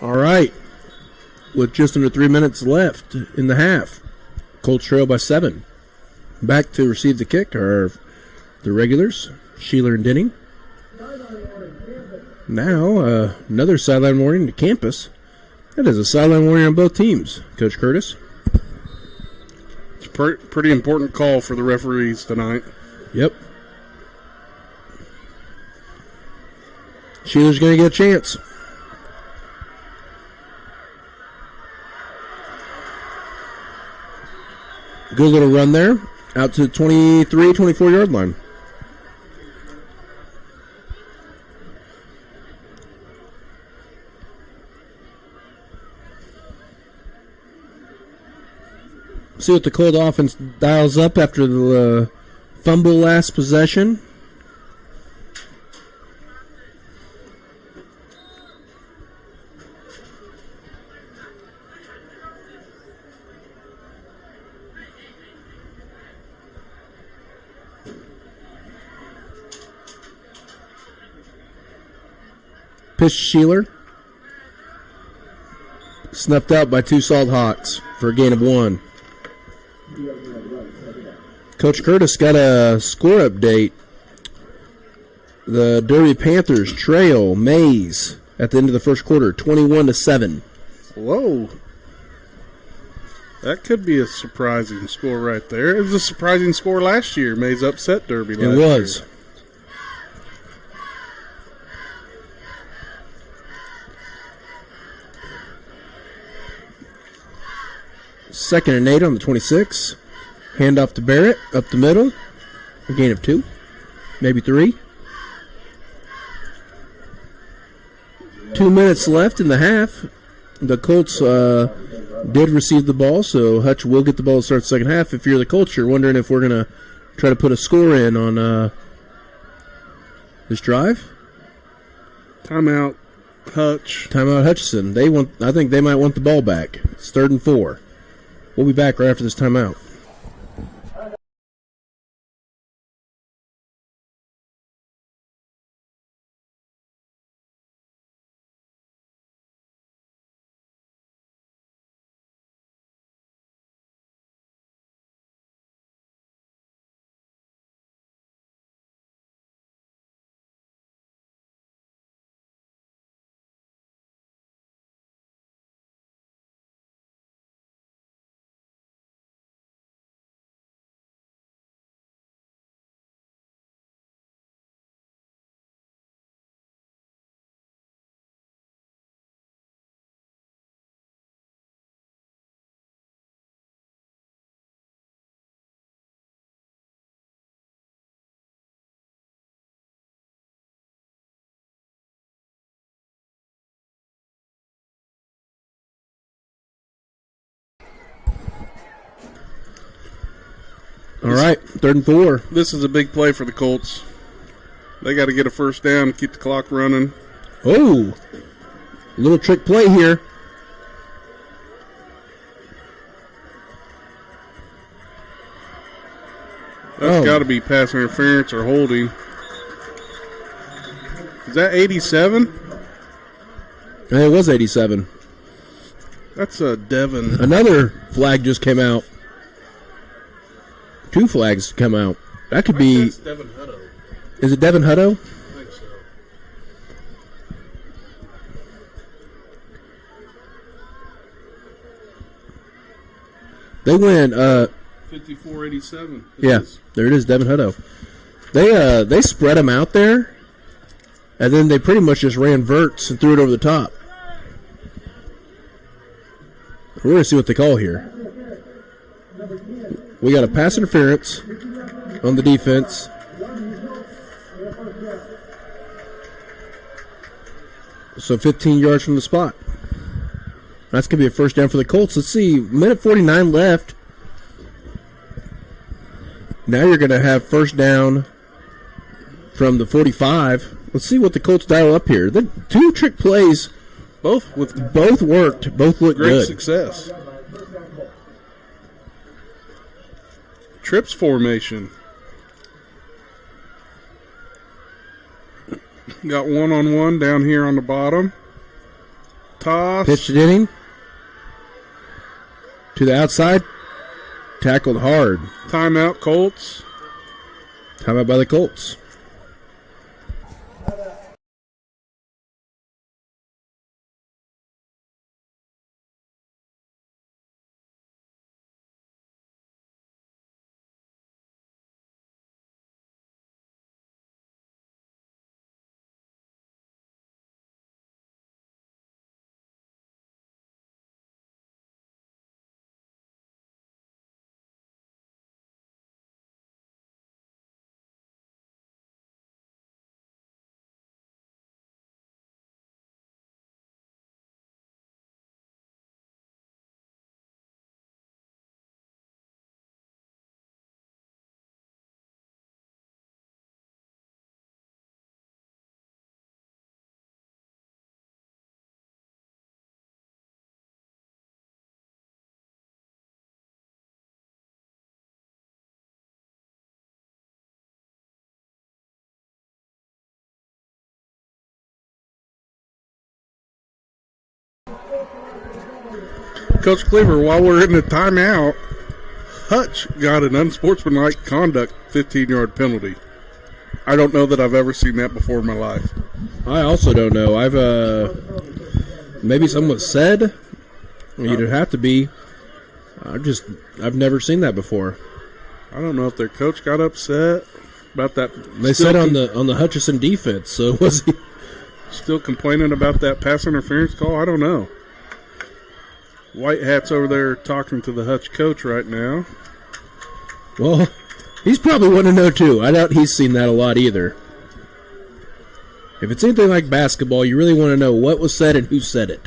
All right. With just under 3 minutes left in the half, Colts trail by 7. Back to receive the kick are the regulars, Sheeler and Denning. Now, another sideline warning to campus. That is a sideline warning on both teams, Coach Curtis. It's a pretty important call for the referees tonight. Yep. Sheeler's going to get a chance. Good little run there. Out to the 23, 24-yard line. See what the Colt offense dials up after the fumble last possession. Pitch Sheeler. Snuffed out by 2 Salthawks for a gain of 1. Coach Curtis got a score update. The Derby Panthers trail Mays at the end of the first quarter, 21-7. Whoa. That could be a surprising score right there. It was a surprising score last year. Mays upset Derby last year. It was. 2nd and 8 on the 26. Hand off to Barrett, up the middle. A gain of 2, maybe 3. 2 minutes left in the half. The Colts did receive the ball, so Hutch will get the ball to start the second half. If you're the Colts, you're wondering if we're going to try to put a score in on this drive. Timeout, Hutch. Timeout, Hutchinson. I think they might want the ball back. It's 3rd and 4. We'll be back right after this timeout. All right, 3rd and 4. This is a big play for the Colts. They got to get a first down, keep the clock running. Oh, little trick play here. That's got to be pass interference or holding. Is that 87? It was 87. That's a Devin. Another flag just came out. 2 flags come out. That could be. That's Devin Hutto. Is it Devin Hutto? I think so. They win. 54-87. Yeah, there it is, Devin Hutto. They spread them out there, and then they pretty much just ran verts and threw it over the top. We're going to see what they call here. We got a pass interference on the defense. So 15 yards from the spot. That's going to be a first down for the Colts. Let's see, minute 49 left. Now you're going to have first down from the 45. Let's see what the Colts dial up here. The 2 trick plays, both worked, both looked Great good. success. Trips formation. Got 1-on-1 down here on the bottom. Toss. Pitched it inning. To the outside. Tackled hard. Timeout, Colts. Timeout by the Colts. Coach Cleaver, while we're in the timeout, Hutch got an unsportsmanlike conduct 15-yard penalty. I don't know that I've ever seen that before in my life. I also don't know. Maybe someone said you'd have to be. I've never seen that before. I don't know if their coach got upset about that. They said on the Hutchinson defense. So was he still complaining about that pass interference call? I don't know. White Hat's over there talking to the Hutch coach right now. Well, he's probably wanting to know too. I doubt he's seen that a lot either. If it's anything like basketball, you really want to know what was said and who said it.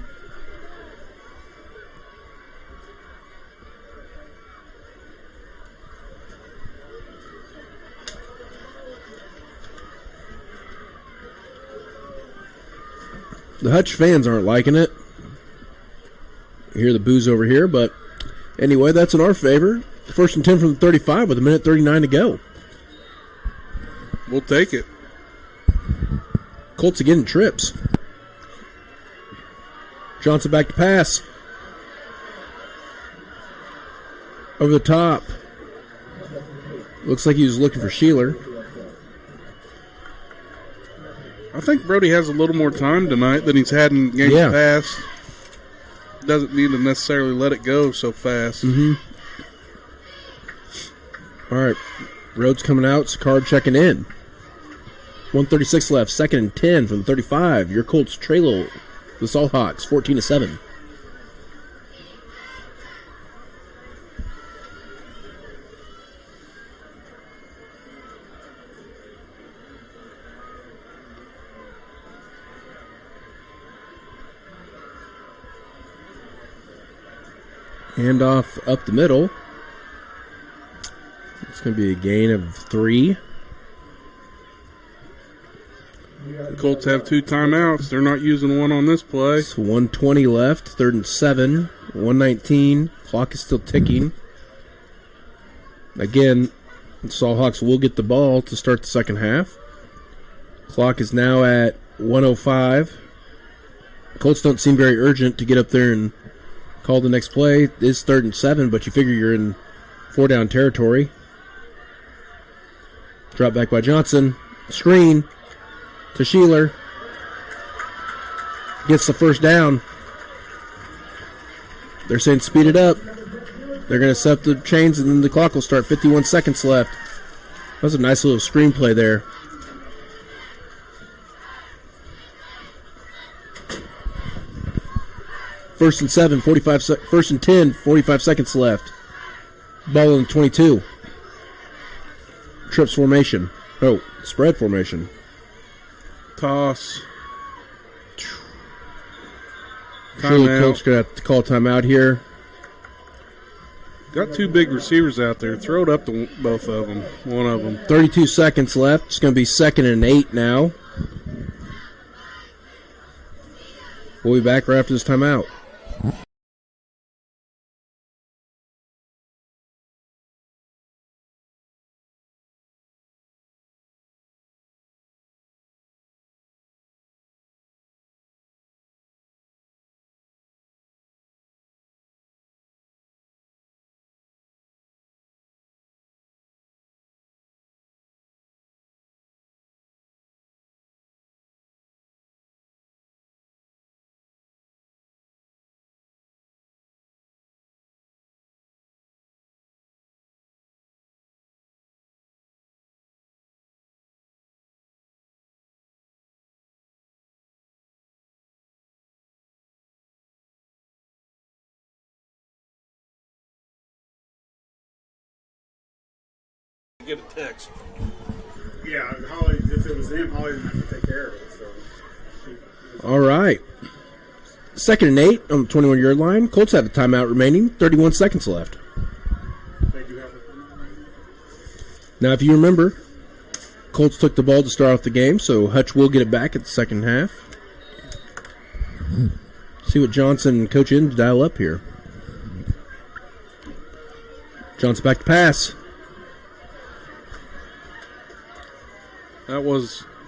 The Hutch fans aren't liking it. You hear the boos over here, but anyway, that's in our favor. First and 10 from the 35 with 1:39 to go. We'll take it. Colts again in trips. Johnson back to pass. Over the top. Looks like he was looking for Sheeler. I think Brody has a little more time tonight than he's had in games past. Doesn't need to necessarily let it go so fast. All right. Rhodes coming out. Sicard checking in. 1:36 left. Second and 10 from the 35. Your Colts trail the Salt Hawks 14-7. Handoff up the middle. It's going to be a gain of 3. The Colts have 2 timeouts. They're not using one on this play. It's 1:20 left. Third and 7. 1:19. Clock is still ticking. Again, the Salthawks will get the ball to start the second half. Clock is now at 1:05. The Colts don't seem very urgent to get up there and call the next play. It is 3rd and 7, but you figure you're in 4-down territory. Drop back by Johnson. Screen to Sheeler. Gets the first down. They're saying speed it up. They're going to set the chains, and then the clock will start. 51 seconds left. That was a nice little screenplay there. First and 7, 45 first and 10, 45 seconds left. Ball in 22. Trips formation. Oh, spread formation. Toss. Surely Coach going to have to call timeout here. Got 2 big receivers out there. Throw it up to both of them. One of them. 32 seconds left. It's going to be 2nd and 8 now. We'll be back right after this timeout. Get a text. Yeah, Holly, if it was them, Holly didn't have to take care of it. So. All right. 2nd and 8 on the 21-yard line. Colts have a timeout remaining. 31 seconds left. They do have a Now, if you remember, Colts took the ball to start off the game, so Hutch will get it back at the second half. See what Johnson and Coach N dial up here. Johnson back to pass.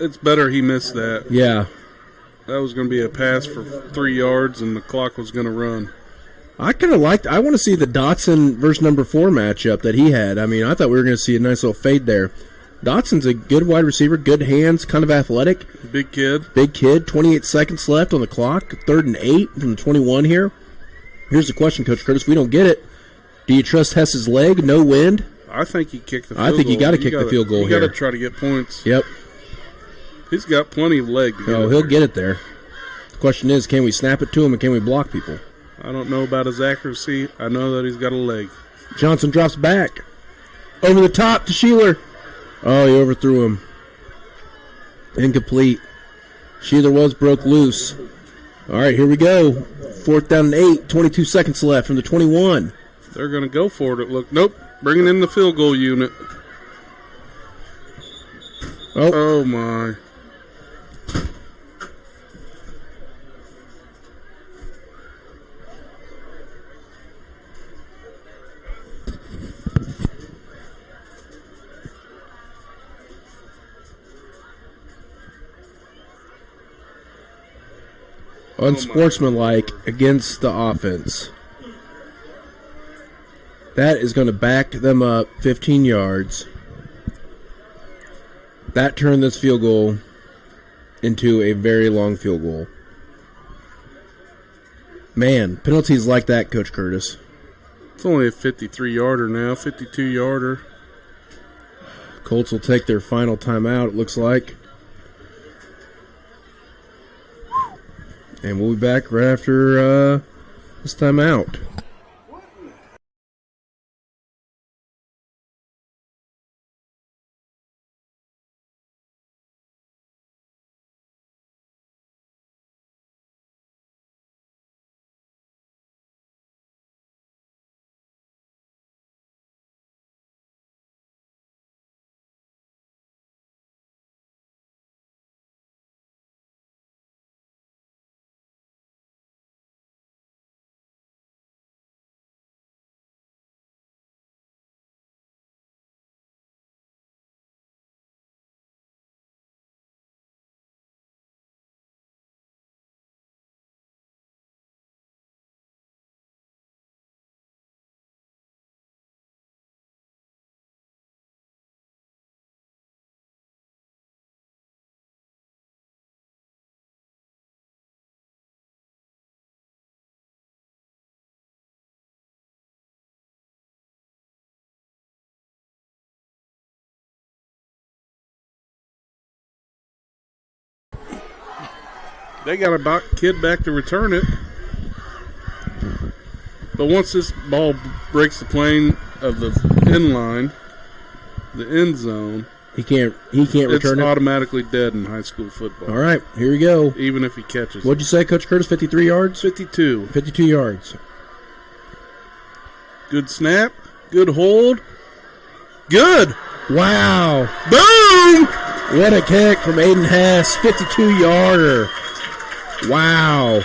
It's better he missed that. Yeah. That was going to be a pass for 3 yards, and the clock was going to run. I kind of I want to see the Dotson versus number 4 matchup that he had. I mean, I thought we were going to see a nice little fade there. Dotson's a good wide receiver, good hands, kind of athletic. Big kid. 28 seconds left on the clock. 3rd and 8 from the 21 here. Here's the question, Coach Curtis. If we don't get it, do you trust Hess's leg? No wind? I think he kicked the field goal. I think you got to kick the field goal here. You got to try to get points. Yep. He's got plenty of leg to get he'll get it there. The question is, can we snap it to him and can we block people? I don't know about his accuracy. I know that he's got a leg. Johnson drops back. Over the top to Sheeler. Oh, he overthrew him. Incomplete. Sheeler was broke loose. All right, here we go. 4th down and 8. 22 seconds left from the 21. They're going to go for it. Look, nope. Bringing in the field goal unit. Oh my. Unsportsmanlike against the offense. That is going to back them up 15 yards. That turned this field goal into a very long field goal. Man, penalties like that, Coach Curtis. It's only a 53-yarder now, 52-yarder. Colts will take their final timeout, it looks like. And we'll be back right after this timeout. They got a kid back to return it. But once this ball breaks the plane of the end line, the end zone, he can't return it. It's automatically dead in high school football. All right, here we go. Even if he catches What'd you say, Coach Curtis? 53 yards? 52. 52 yards. Good snap. Good hold. Good. Wow. Boom! What a kick from Aiden Hess. 52-yarder. Wow.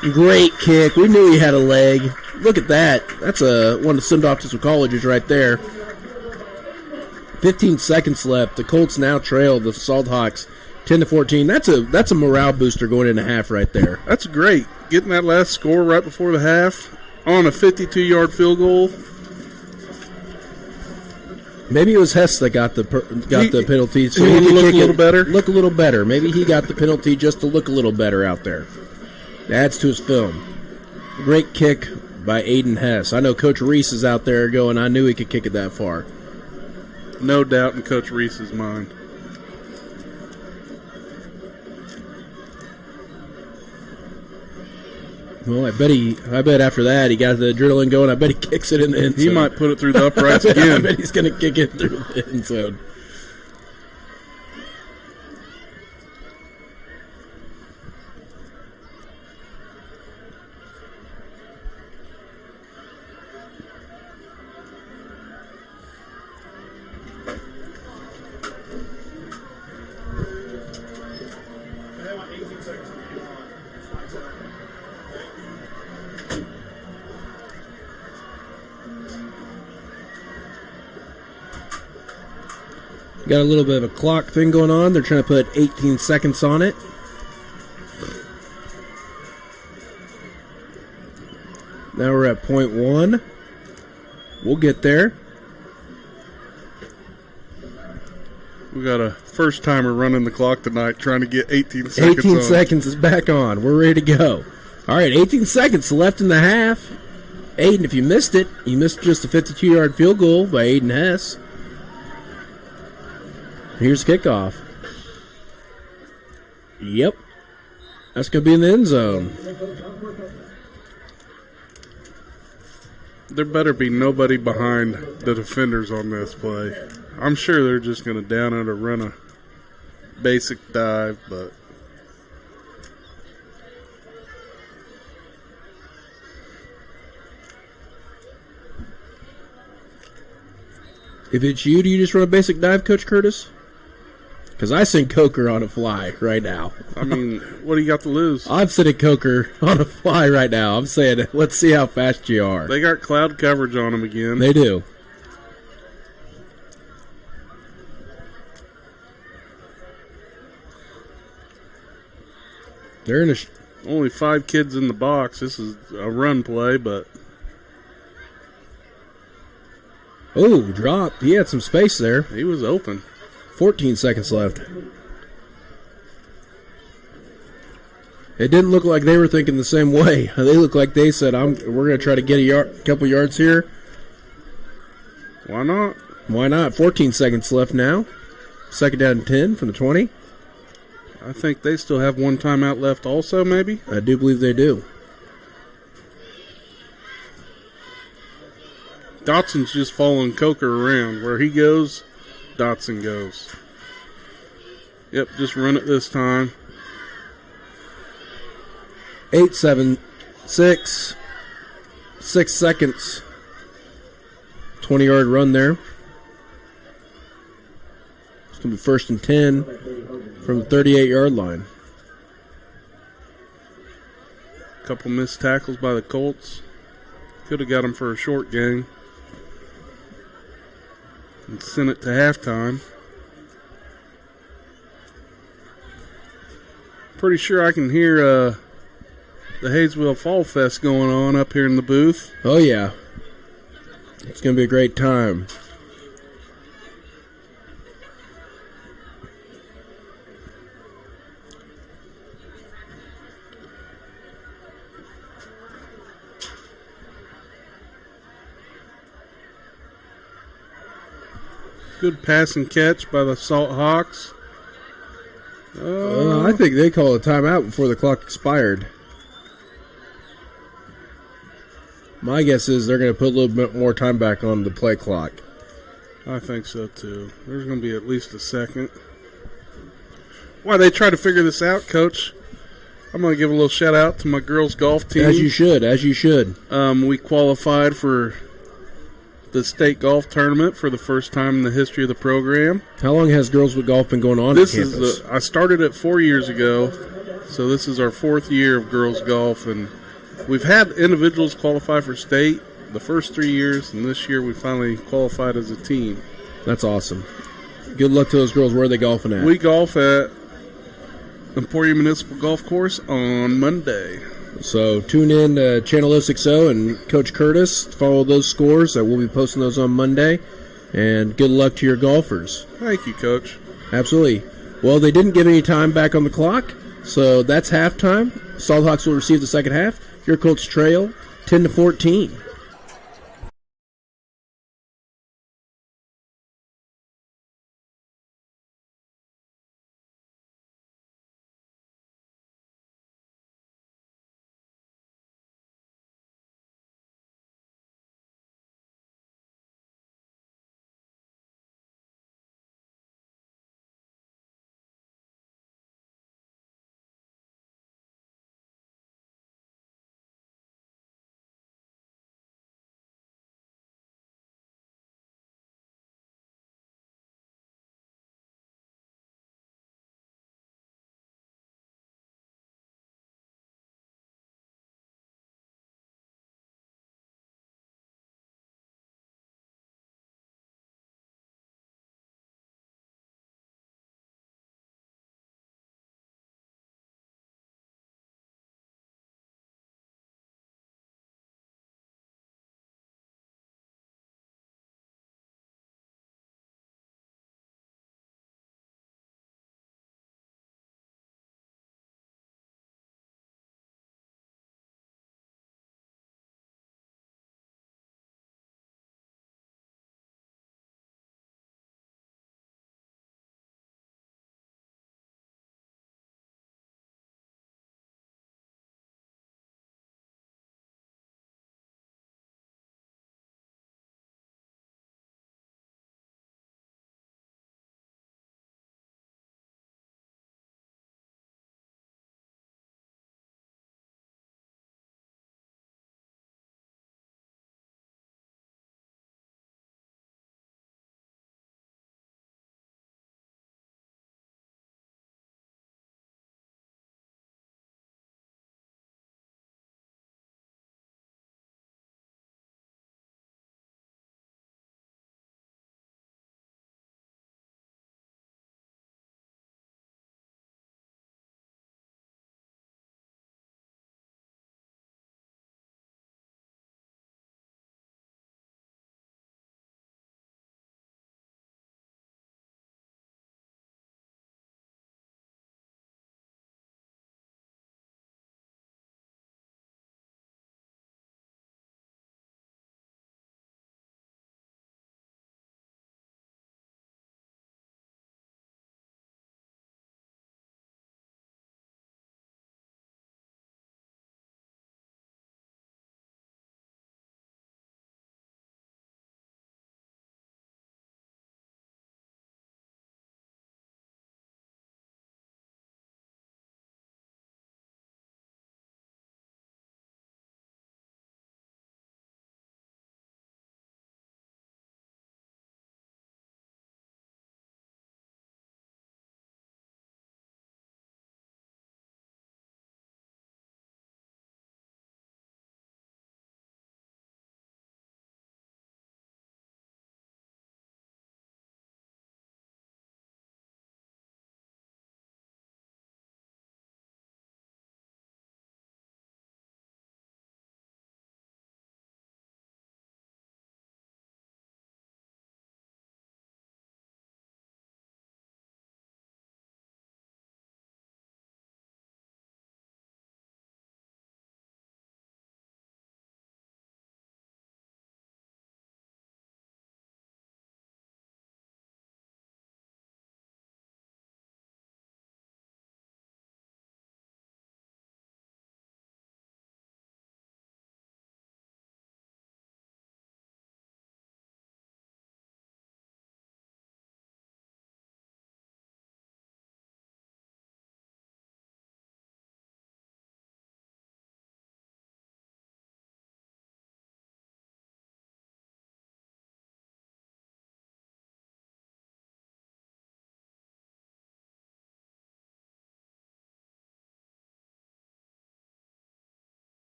Great kick. We knew he had a leg. Look at that. That's one to send off to some colleges right there. 15 seconds left. The Colts now trail the Salt Hawks 10-14. That's a morale booster going into half right there. That's great. Getting that last score right before the half on a 52-yard field goal. Maybe it was Hess that got the penalty, so he could look kick a little better. Look a little better. Maybe he got the penalty just to look a little better out there. Adds to his film. Great kick by Aiden Hess. I know Coach Reese is out there going, I knew he could kick it that far. No doubt in Coach Reese's mind. Well, I bet after that he got the adrenaline going. I bet he kicks it in the end zone. He might put it through the uprights again. I bet he's going to kick it through the end zone. Got a little bit of a clock thing going on. They're trying to put 18 seconds on it. Now we're at point one. We'll get there. We got a first-timer running the clock tonight trying to get 18 seconds 18 on. seconds is back on. We're ready to go. All right, 18 seconds left in the half. Aiden, if you missed it, you missed just a 52-yard field goal by Aiden Hess. Here's kickoff. Yep. That's going to be in the end zone. There better be nobody behind the defenders on this play. I'm sure they're just going to down it or run a basic dive, but If it's you, do you just run a basic dive, Coach Curtis? Because I send Coker on a fly right now. I mean, what do you got to lose? I'm sending Coker on a fly right now. I'm saying, let's see how fast you are. They got cloud coverage on them again. They do. They're in a... Only 5 kids in the box. This is a run play, but Oh, dropped. He had some space there. he was open. 14 seconds left. It didn't look like they were thinking the same way. They looked like they said, we're going to try to get a couple yards here. Why not? Why not? 14 seconds left now. Second down and 10 from the 20. I think they still have one timeout left also, maybe. I do believe they do. Dotson's just following Coker around. Where he goes, Dotson goes. Yep, just run it this time. 8, 7, 6. 6 seconds. 20-yard run there. It's going to be first and 10 from the 38-yard line. Couple missed tackles by the Colts. Could have got them for a short gain. And sent it to halftime. Pretty sure I can hear the Hayesville Fall Fest going on up here in the booth. Oh, yeah. It's going to be a great time. Good pass and catch by the Salt Hawks. I think they called a timeout before the clock expired. My guess is they're going to put a little bit more time back on the play clock. I think so, too. There's going to be at least a second. Why they try to figure this out, Coach? I'm going to give a little shout-out to my girls' golf team. As you should, as you should. We qualified for the state golf tournament for the first time in the history of the program. How long has girls with golf been going on This at campus? is I started it 4 years ago, so this is our 4th year of girls golf, and we've had individuals qualify for state the first 3 years, and this year we finally qualified as a team. That's awesome. Good luck to those girls. Where are they golfing at? We golf at Emporia Municipal Golf Course on Monday. So tune in to Channel 060 and Coach Curtis. Follow those scores. We'll be posting those on Monday. And good luck to your golfers. Thank you, Coach. Absolutely. Well, they didn't get any time back on the clock, so that's halftime. Salthawks will receive the second half. Your Colts trail 10-14.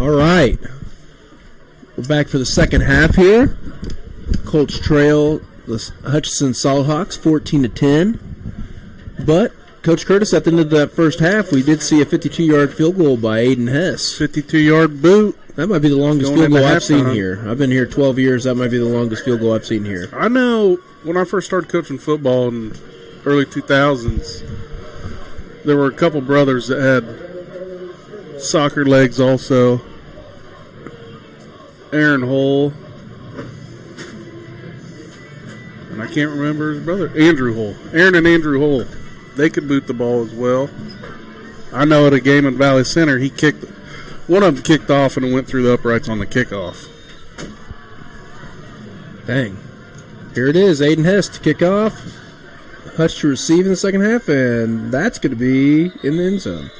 All right. We're back for the second half here. Colts trail the Hutchinson Salthawks 14-10. But, Coach Curtis, at the end of that first half, we did see a 52-yard field goal by Aiden Hess. 52-yard boot. That might be the longest Going field goal into I've seen halftime. here. I've been here 12 years. That might be the longest field goal I've seen here. I know when I first started coaching football in early 2000s, there were a couple brothers that had soccer legs also. Aaron Hull. And I can't remember his brother. Andrew Hull. Aaron and Andrew Hull. They could boot the ball as well. I know at a game in Valley Center, one of them kicked off and went through the uprights on the kickoff. Dang. Here it is, Aiden Hess to kick off. Hutch to receive in the second half, and that's going to be in the end zone.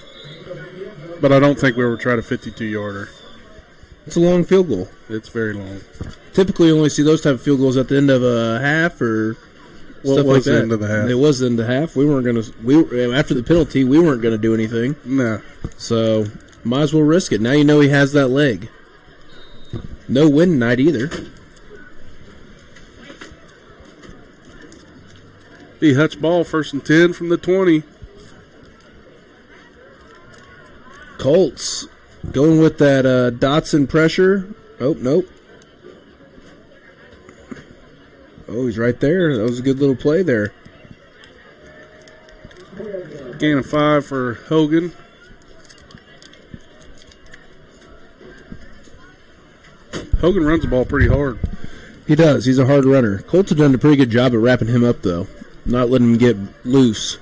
But I don't think we ever tried a 52-yarder. It's a long field goal. It's very long. Typically, you only see those type of field goals at the end of a half or stuff like that. The end of the half? It was the end of the half. We weren't going to. After the penalty, we weren't going to do anything. No. So might as well risk it. Now you know he has that leg. No win night either. Be Hutch ball, 1st and 10 from the 20. Colts going with that Dotson pressure. Oh, nope. Oh, he's right there. That was a good little play there. Gain of 5 for Hogan. Hogan runs the ball pretty hard. He does. He's a hard runner. Colts have done a pretty good job at wrapping him up, though. Not letting him get loose.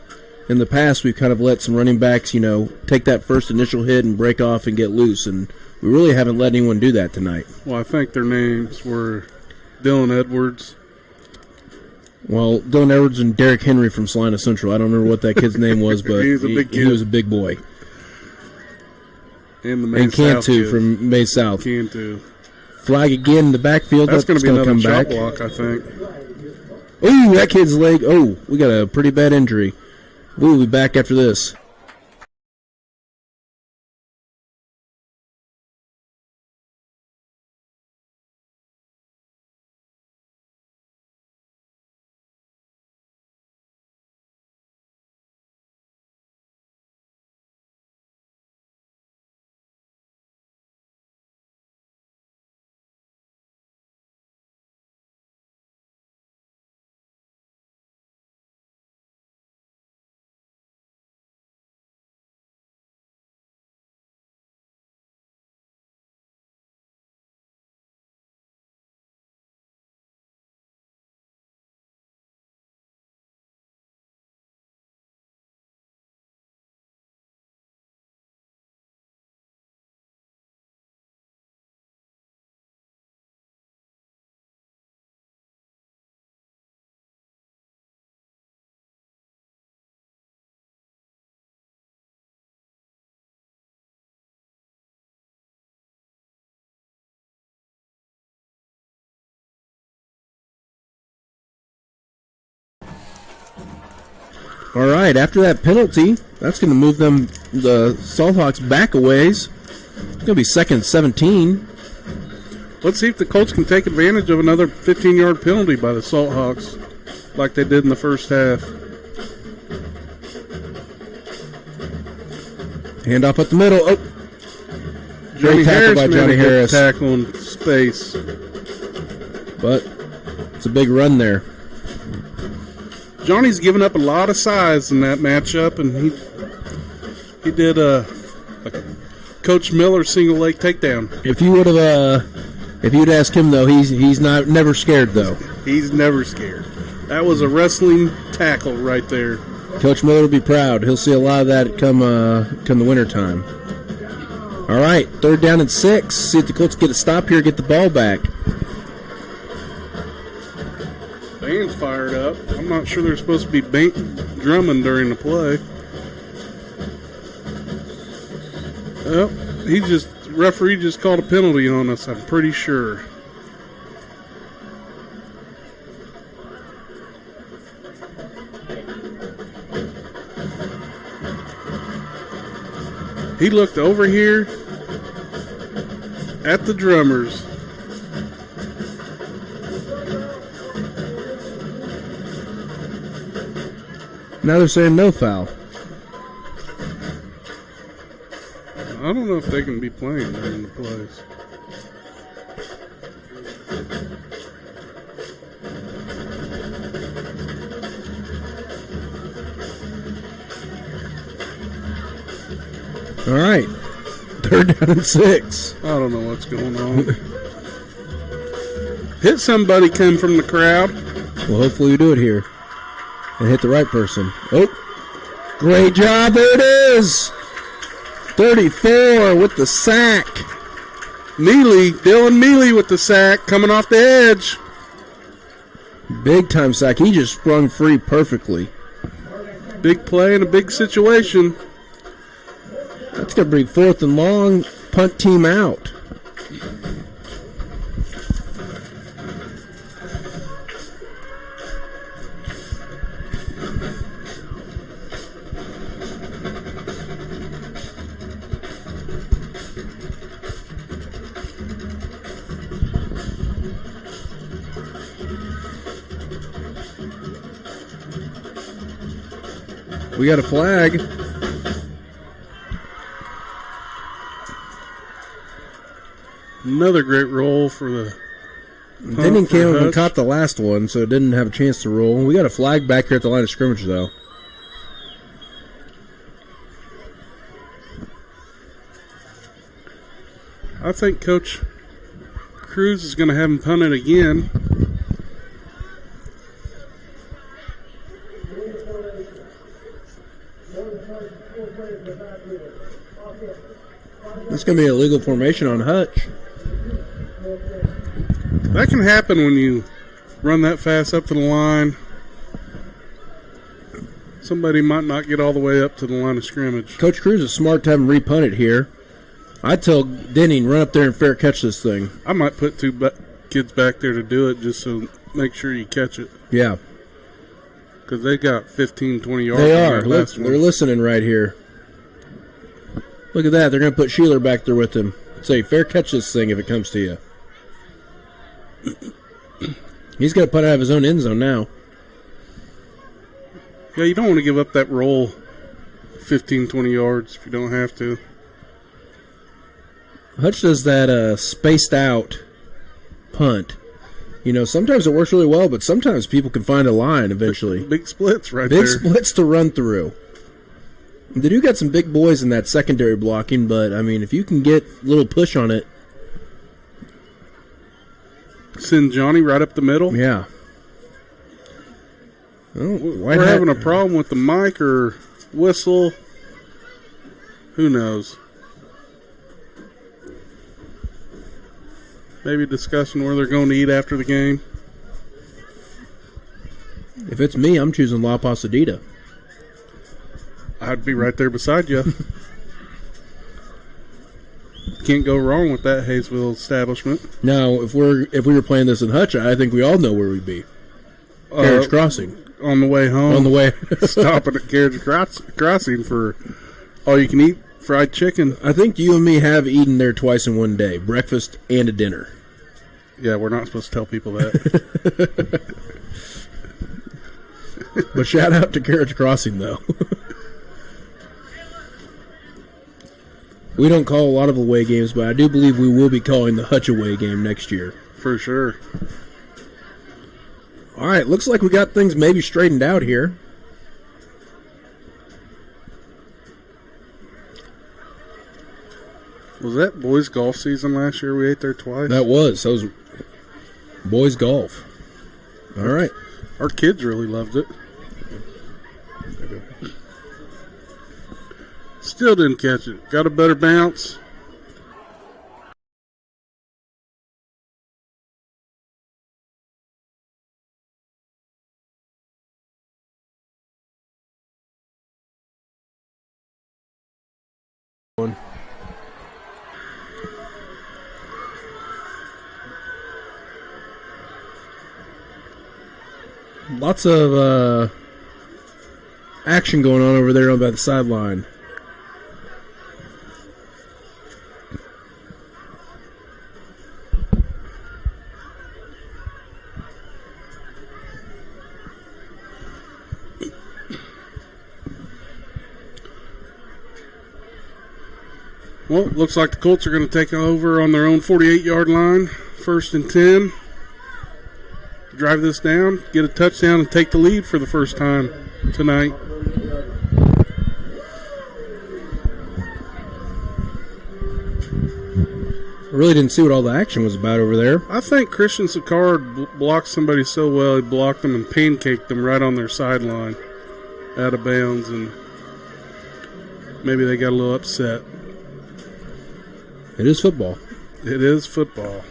In the past, we've kind of let some running backs, take that first initial hit and break off and get loose, and we really haven't let anyone do that tonight. Well, I think their names were Dylan Edwards. Well, Dylan Edwards and Derrick Henry from Salina Central. I don't remember what that kid's name was, but He was a big kid. he was a big boy. And the May And South Cantu kid. from May South. Cantu. Flag again in the backfield. That's going to be gonna another come shot back. block, I think. Ooh, that kid's leg. Oh, we got a pretty bad injury. We'll be back after this. All right, after that penalty, that's going to move them, the Salthawks, back a ways. It's going to be 2nd and 17. Let's see if the Colts can take advantage of another 15-yard penalty by the Salthawks like they did in the first half. Handoff up the middle. Oh, Johnny great tackle by Harris made Johnny a good Harris. tackle in space. But it's a big run there. Johnny's given up a lot of size in that matchup, and he did a Coach Miller single leg takedown. If you'd ask him though, he's never scared though. He's never scared. That was a wrestling tackle right there. Coach Miller will be proud. He'll see a lot of that come the winter time. All right, 3rd down and 6. See if the Colts get a stop here, get the ball back. Band's fired up. I'm not sure they're supposed to be drumming during the play. Oh, referee just called a penalty on us, I'm pretty sure. He looked over here. at the drummers. Now they're saying no foul. I don't know if they can be playing during the plays. All right. 3rd down and 6. I don't know what's going on. Hit somebody come from the crowd. Well, hopefully we do it here. And hit the right person. Oh, great job. There it is. 34 with the sack. Dylan Mealy with the sack coming off the edge. Big time sack. He just sprung free perfectly. Big play in a big situation. That's going to bring 4th and long. Punt team out. We got a flag. Another great roll for the Denning came up and caught the last one, so it didn't have a chance to roll. We got a flag back here at the line of scrimmage, though. I think Coach Cruz is going to have him punt it again. It's going to be a legal formation on Hutch. That can happen when you run that fast up to the line. Somebody might not get all the way up to the line of scrimmage. Coach Cruz is smart to have him repunt it here. I'd tell Denning, run up there and fair catch this thing. I might put 2 kids back there to do it just so make sure you catch it. Yeah. Because they got 15, 20 yards. They on are. that Look, last one. they're listening right here. Look at that. They're going to put Sheeler back there with him. Say, fair catch this thing if it comes to you. He's got to punt out of his own end zone now. Yeah, you don't want to give up that roll 15, 20 yards if you don't have to. Hutch does that spaced out punt. You know, sometimes it works really well, but sometimes people can find a line eventually. Big splits right there. Big splits to run through. They do got some big boys in that secondary blocking, but, I mean, if you can get a little push on it. Send Johnny right up the middle. Yeah. Oh, We're having a problem with the mic or whistle. Who knows? Maybe discussing where they're going to eat after the game. If it's me, I'm choosing La Pasadita. I'd be right there beside you. Can't go wrong with that Hayesville establishment. Now, if we were playing this in Hutch, I think we all know where we'd be. Carriage Crossing. On the way home. On the way. Stopping at Carriage Crossing for all-you-can-eat fried chicken. I think you and me have eaten there twice in one day, breakfast and a dinner. Yeah, we're not supposed to tell people that. But shout out to Carriage Crossing, though. We don't call a lot of away games, but I do believe we will be calling the Hutch away game next year. For sure. All right, looks like we got things maybe straightened out here. Was that boys' golf season last year? We ate there twice. That was boys golf. All right. Our kids really loved it. Still didn't catch it. Got a better bounce. Lots of action going on over there by the sideline. Well, looks like the Colts are going to take over on their own 48-yard line. 1st and 10. Drive this down, get a touchdown, and take the lead for the first time tonight. I really didn't see what all the action was about over there. I think Christian Sicard blocked somebody so well, he blocked them and pancaked them right on their sideline out of bounds, and maybe they got a little upset. It is football. It is football.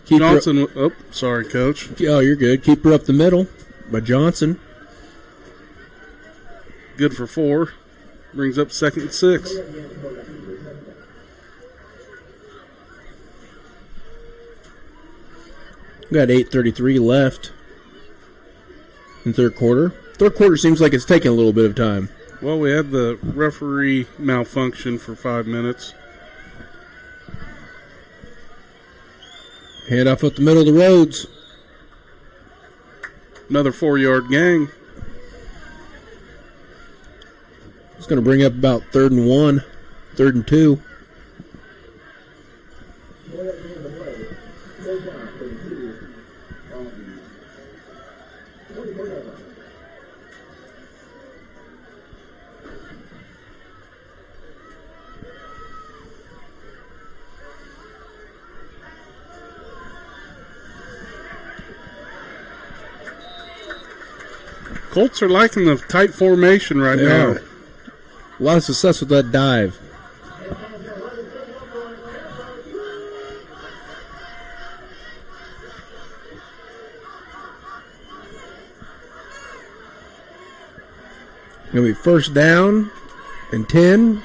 Johnson, sorry, Coach. Oh, you're good. Keeper up the middle by Johnson. Good for 4. Brings up 2nd and 6. Got 8:33 left in third quarter. Third quarter seems like it's taking a little bit of time. Well, we had the referee malfunction for 5 minutes. Hand off up the middle of the roads. Another 4-yard gang. It's going to bring up about 3rd and 1, 3rd and 2. Colts are liking the tight formation right now. A lot of success with that dive. Going to be 1st down and 10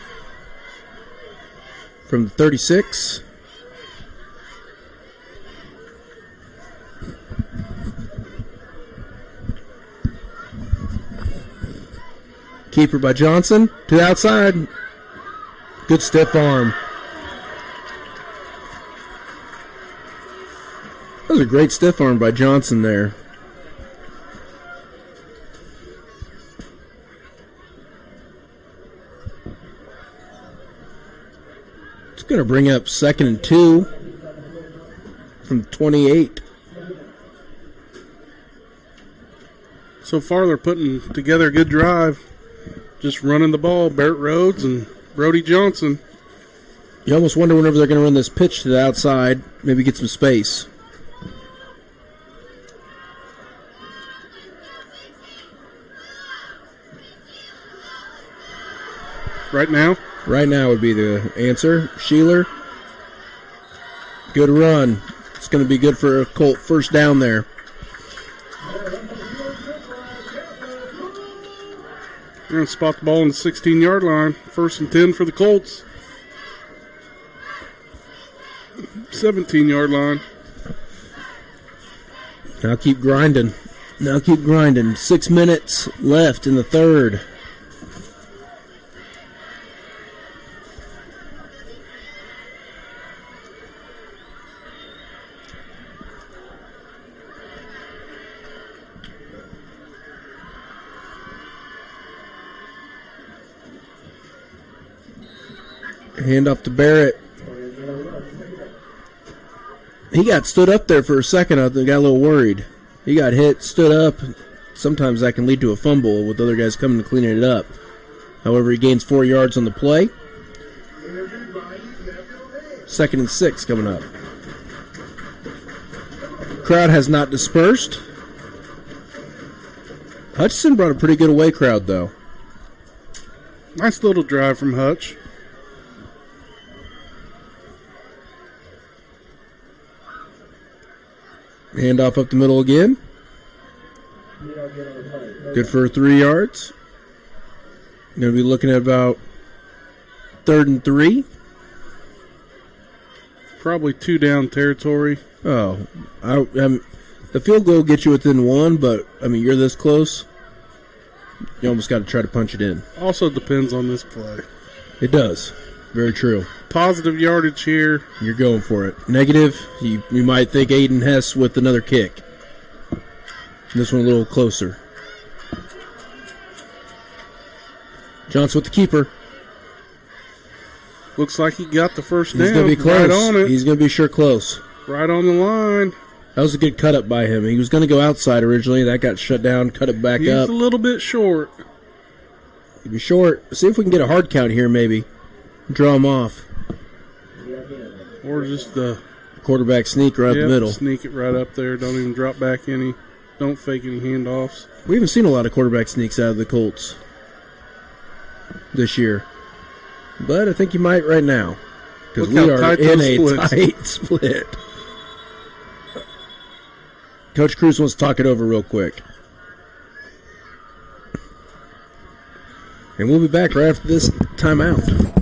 from the 36. Keeper by Johnson to the outside. Good stiff arm. That was a great stiff arm by Johnson there. It's going to bring up 2nd and 2 from 28. So far, they're putting together a good drive. Just running the ball, Barrett Rhodes and Brody Johnson. You almost wonder whenever they're going to run this pitch to the outside, maybe get some space. Right now? Right now would be the answer. Sheeler. Good run. It's going to be good for a Colt 1st down there. They're going to spot the ball on the 16-yard line. 1st and 10 for the Colts. 17-yard line. Now keep grinding. 6 minutes left in the 3rd. Hand off to Barrett. He got stood up there for a second. I got a little worried. He got hit, stood up. Sometimes that can lead to a fumble with other guys coming and cleaning it up. However, he gains 4 yards on the play. 2nd and 6 coming up. Crowd has not dispersed. Hutchinson brought a pretty good away crowd, though. Nice little drive from Hutch. Hand off up the middle again. Good for 3 yards. Going to be looking at about 3rd and 3. Probably 2 down territory. Oh, the field goal gets you within 1, but, you're this close. You almost got to try to punch it in. Also depends on this play. It does. Very true. Positive yardage here. You're going for it. Negative, you might think Aiden Hess with another kick. This one a little closer. Johnson with the keeper. Looks like he got the first down. He's going to be close. Right on it. He's going to be sure close. Right on the line. That was a good cut up by him. He was going to go outside originally. That got shut down. Cut it back He's up. a little bit short. He'd be short. See if we can get a hard count here, maybe. Draw him off. Or just the Quarterback sneak right up the middle. Sneak it right up there. Don't even drop back any. Don't fake any handoffs. We haven't seen a lot of quarterback sneaks out of the Colts this year. But I think you might right now. Because we are in a tight split. Coach Cruz wants to talk it over real quick. And we'll be back right after this timeout.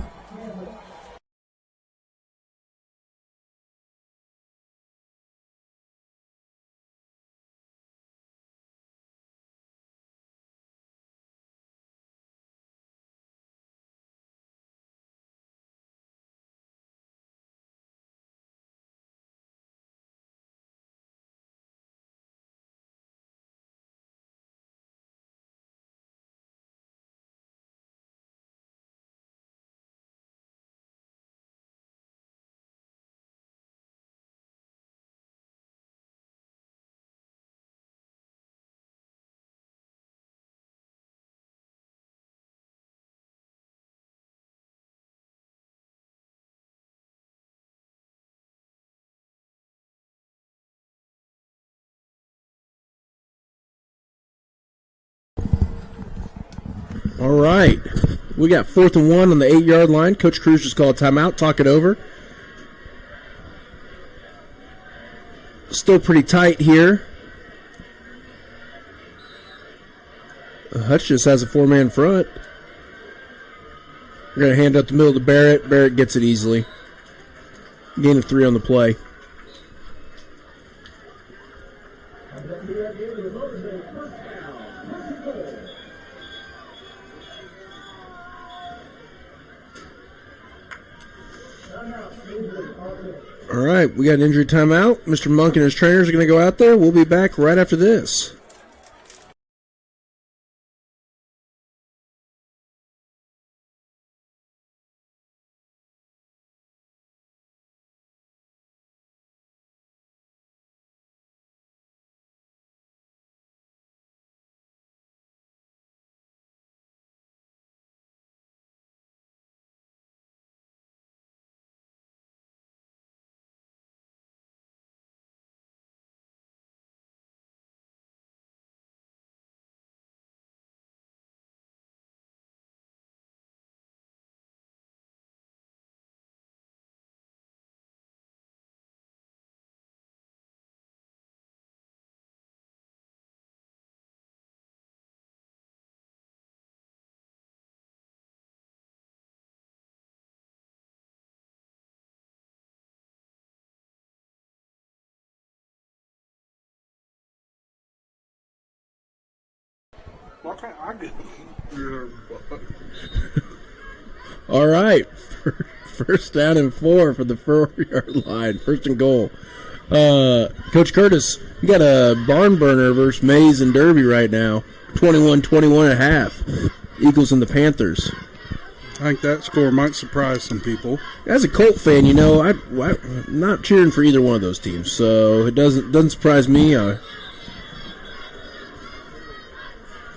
All right. We got 4th and 1 on the 8-yard line. Coach Cruz just called timeout. Talk it over. Still pretty tight here. Hutch just has a 4-man front. We're going to hand up the middle to Barrett. Barrett gets it easily. Gain of 3 on the play. All right, we got an injury timeout. Mr. Monk and his trainers are going to go out there. We'll be back right after this. All right. First down and 4 for the 4-yard line. 1st and goal. Coach Curtis, you got a barn burner versus Mays and Derby right now. 21-21 and a half. Eagles and the Panthers. I think that score might surprise some people. As a Colt fan, you know, I'm not cheering for either one of those teams, so it doesn't surprise me.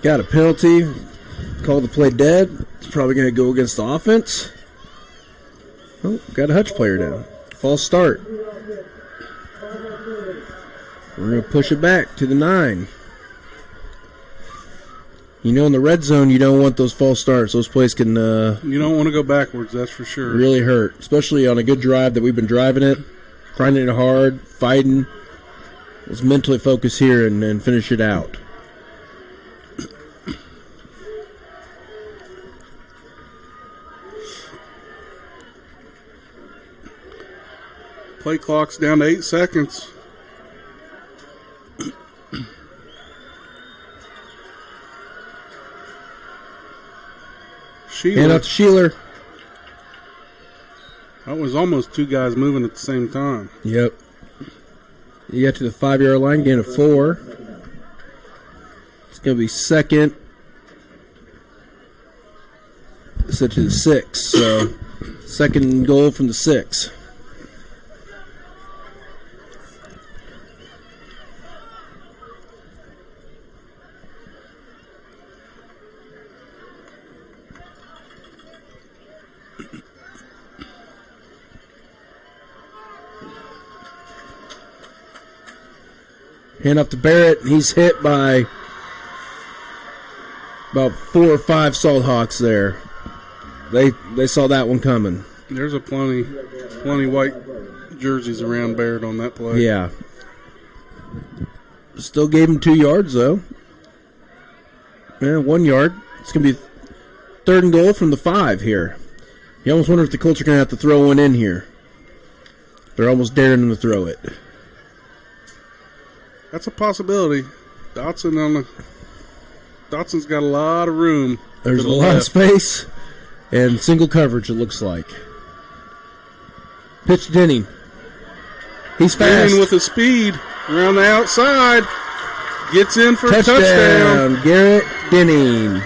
Got a penalty. Called the play dead. It's probably going to go against the offense. Oh, got a Hutch player down. False start. We're going to push it back to the 9. You know, in the red zone, you don't want those false starts. Those plays can you don't want to go backwards, that's for sure. Really hurt, especially on a good drive that we've been driving it, grinding it hard, fighting. Let's mentally focus here and finish it out. Play clock's down to 8 seconds. Hand out to Sheeler. That was almost 2 guys moving at the same time. Yep. You get to the 5-yard line, gain of 4. going to be second. Set to the 6. So, second goal from the 6. Hand up to Barrett. He's hit by about 4 or 5 Salt Hawks there. They saw that one coming. There's a plenty white jerseys around Barrett on that play. Yeah. Still gave him 2 yards, though. Yeah, 1 yard. It's going to be 3rd and goal from the 5 here. You almost wonder if the Colts are going to have to throw one in here. They're almost daring them to throw it. That's a possibility. Dotson's got a lot of room. There's a lot of space and single coverage, it looks like. Pitch to Denning. He's fast. Denning with the speed around the outside. Gets in for a touchdown. Garrett Denning.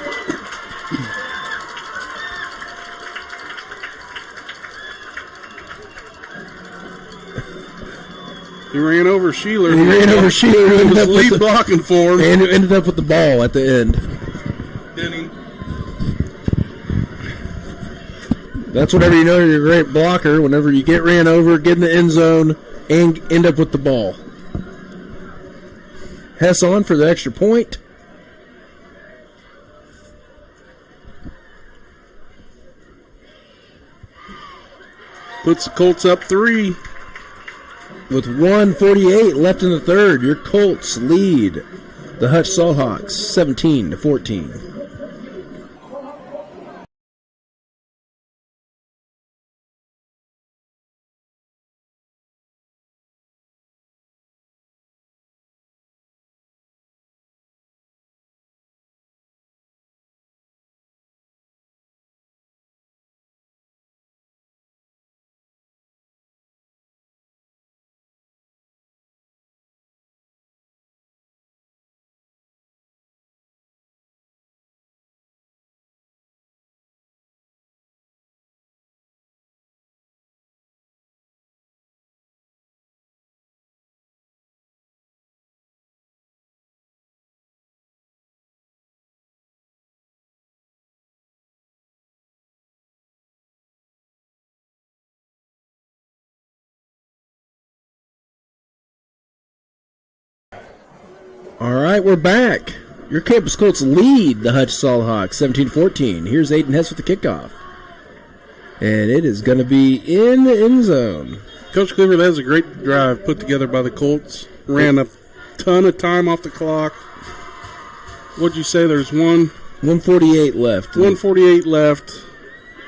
He ran over Sheeler. Who was lead blocking for him. And ended up with the ball at the end. Denning. That's whenever you know you're a great blocker, whenever you get ran over, get in the end zone, and end up with the ball. Hess on for the extra point. Puts the Colts up 3. With 1:48 left in the 3rd, your Colts lead the Hutch Salt Hawks 17-14. All right, we're back. Your Campus Colts lead the Hutch Salt Hawks 17-14. Here's Aiden Hess with the kickoff. And it is going to be in the end zone. Coach Cleaver, that was a great drive put together by the Colts. Ran a ton of time off the clock. What'd you say? There's 1:48 left. 1:48 left.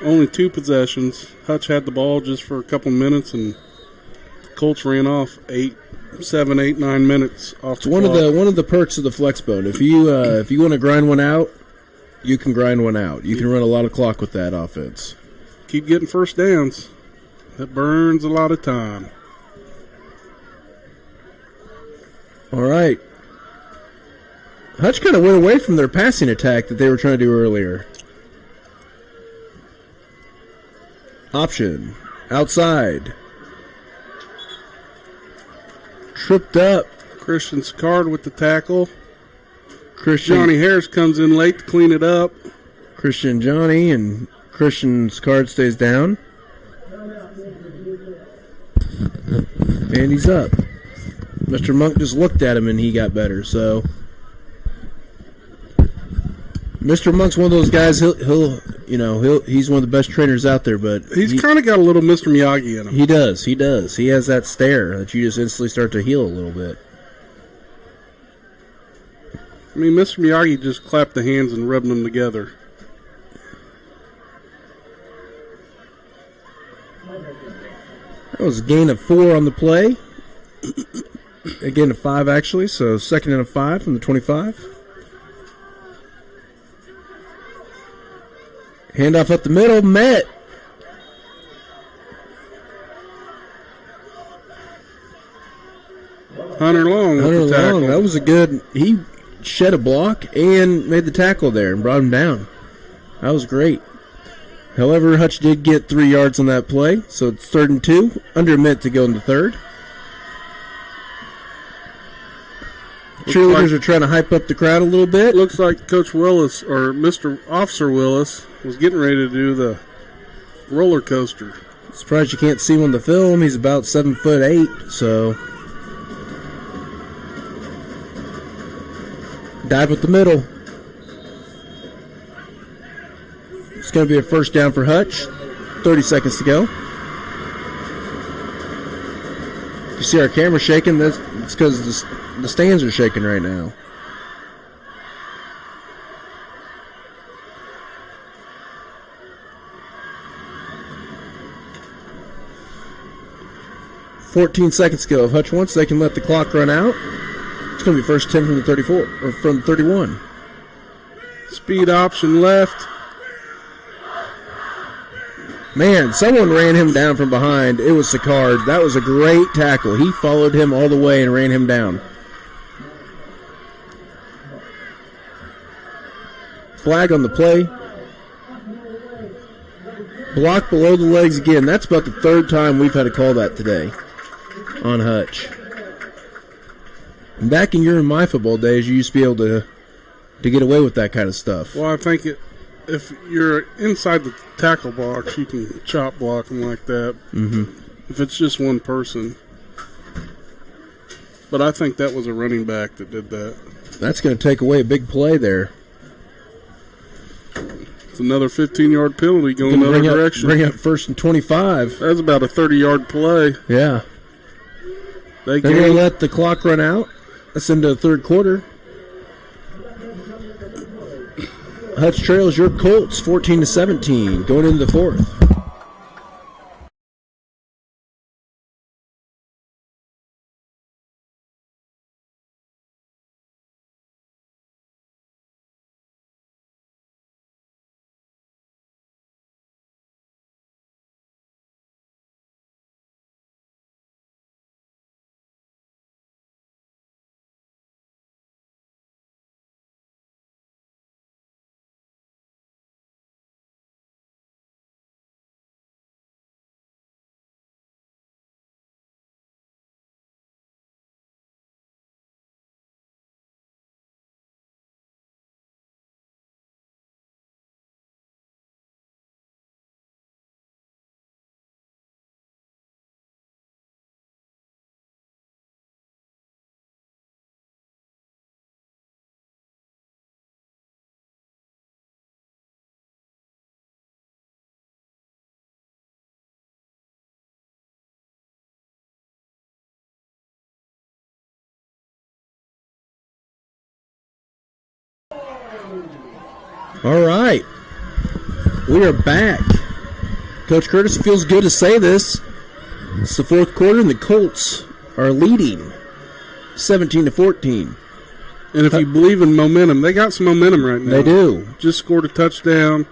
Only 2 possessions. Hutch had the ball just for a couple minutes, and the Colts ran off 7, 8, 9 minutes off the clock. One of the perks of the flex bone. If you want to grind one out, you can grind one out. You can run a lot of clock with that offense. Keep getting first downs. That burns a lot of time. All right. Hutch kind of went away from their passing attack that they were trying to do earlier. Option. Outside. Tripped up. Christian Sicard with the tackle. Christian Johnny Harris comes in late to clean it up. Christian Johnny, and Christian's card stays down. And he's up. Mr. Monk just looked at him and he got better, so Mr. Monk's one of those guys. He's one of the best trainers out there, but he's kind of got a little Mr. Miyagi in him. He does. He has that stare that you just instantly start to heal a little bit. I mean, Mr. Miyagi just clapped the hands and rubbed them together. That was a gain of 4 on the play. A gain of 5, actually, so 2nd and 5 from the 25. Handoff up the middle, met. Hunter Long with the tackle. That was a good. He shed a block and made the tackle there and brought him down. That was great. However, Hutch did get 3 yards on that play, so it's 3rd and 2. Under a minute to go in the third. Cheerleaders are trying to hype up the crowd a little bit. Looks like Coach Willis, or Mr. Officer Willis, was getting ready to do the roller coaster. Surprised you can't see him on the film. He's about 7'8", so dive with the middle. It's going to be a first down for Hutch. 30 seconds to go. You see our camera shaking? It's because the stands are shaking right now. "14 seconds to go. If Hutch wants, they can let the clock run out. It's going to be first 10 from the 34 or from the 31. Speed option left. Man, someone ran him down from behind. It was Sicard. That was a great tackle. He followed him all the way and ran him down. Flag on the play. Block below the legs again. That's about the 3rd time we've had to call that today on Hutch. Back in your and my football days, you used to be able to get away with that kind of stuff. Well, I think if you're inside the tackle box, you can chop block them like that. Mm-hmm. If it's just one person. But I think that was a running back that did that. That's going to take away a big play there. It's another 15-yard penalty going another direction. Bring up 1st and 25. That's about a 30-yard play. Yeah. They're going to let the clock run out. That's into the 3rd quarter. Hutch trails your Colts 14-17 going into the 4th. All right. We are back. Coach Curtis, it feels good to say this. It's the 4th quarter, and the Colts are leading 17-14. And if you believe in momentum, they got some momentum right now. They do. Just scored a touchdown.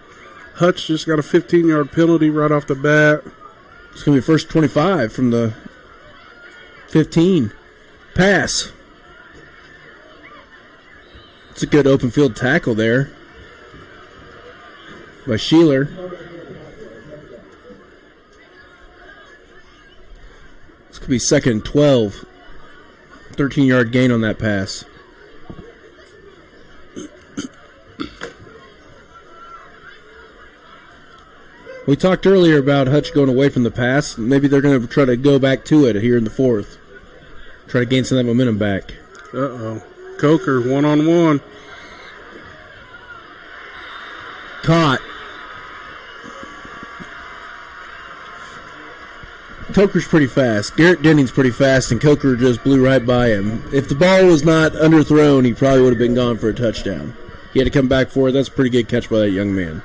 Hutch just got a 15-yard penalty right off the bat. It's going to be first 25 from the 15. Pass. It's a good open field tackle there by Sheeler. This could be 2nd and 12. 13-yard gain on that pass. We talked earlier about Hutch going away from the pass. Maybe they're going to try to go back to it here in the 4th. Try to gain some of that momentum back. Uh-oh. Coker, one-on-one. Caught. Coker's pretty fast. Garrett Denning's pretty fast, and Coker just blew right by him. If the ball was not underthrown, he probably would have been gone for a touchdown. He had to come back for it. That's a pretty good catch by that young man.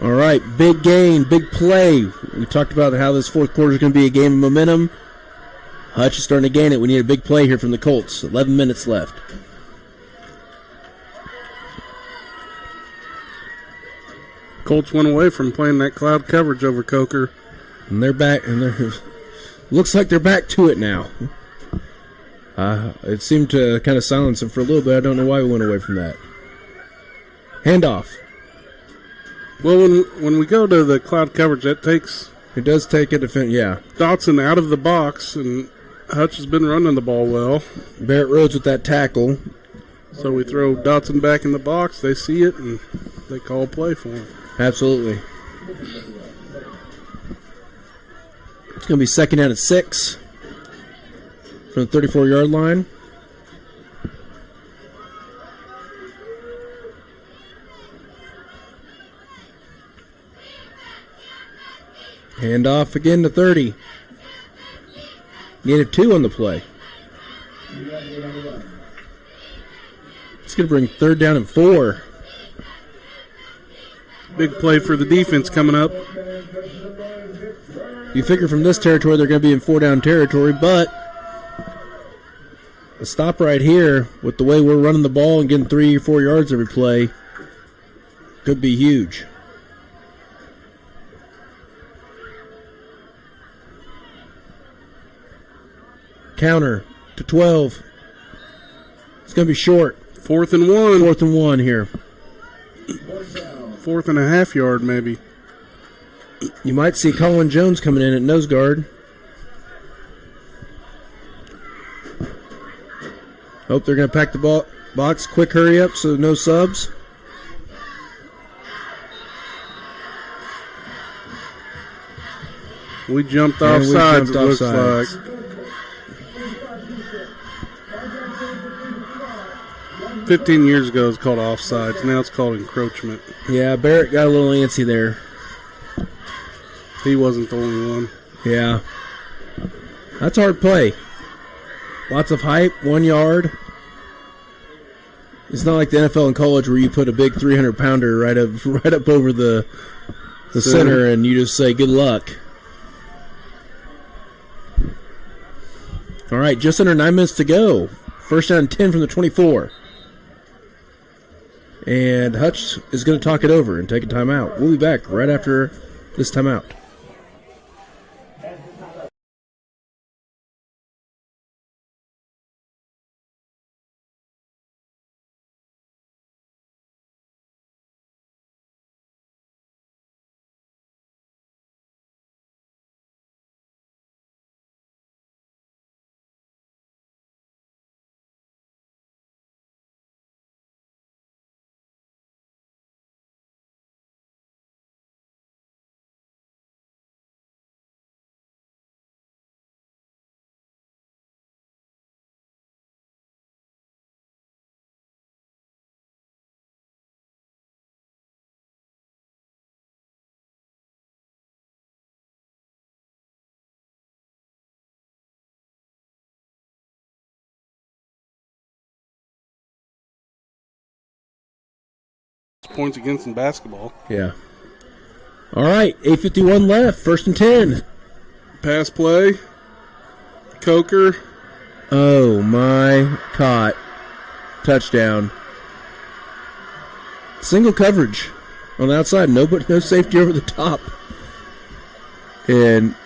All right, big gain, big play. We talked about how this 4th quarter is going to be a game of momentum. Hutch is starting to gain it. We need a big play here from the Colts. 11 minutes left. Colts went away from playing that cloud coverage over Coker. And they're back, and looks like they're back to it now. It seemed to kind of silence him for a little bit. I don't know why we went away from that. Handoff. Well, when we go to the cloud coverage, that takes It does take a defense. Yeah. Dotson out of the box, and Hutch has been running the ball well. Barrett Rhodes with that tackle. So we throw Dotson back in the box. They see it, and they call play for him. Absolutely. It's going to be second down at 6 from the 34-yard line. Hand off again to 30. Needed 2 on the play. It's going to bring third down and 4. Big play for the defense coming up. You figure from this territory they're going to be in 4-down territory, but a stop right here with the way we're running the ball and getting 3 or 4 yards every play could be huge. Counter to 12. It's going to be short. 4th and 1. 4th and 1 here. 4th and a half yard, maybe. You might see Colin Jones coming in at nose guard. Hope they're going to pack the box. Quick hurry up so no subs. We jumped off sides, it looks like. 15 years ago it was called offsides. Now it's called encroachment. Yeah, Barrett got a little antsy there. He wasn't the only one. Yeah. That's hard play. Lots of hype, 1 yard. It's not like the NFL and college where you put a big 300-pounder right up over the center and you just say good luck. All right, just under 9 minutes to go. First down 10 from the 24. And Hutch is going to talk it over and take a timeout. We'll be back right after this timeout. Points against in basketball. Yeah. All right, 8:51 left, first and 10. Pass play. Coker. Oh, my. Caught. Touchdown. Single coverage on the outside. No safety over the top. And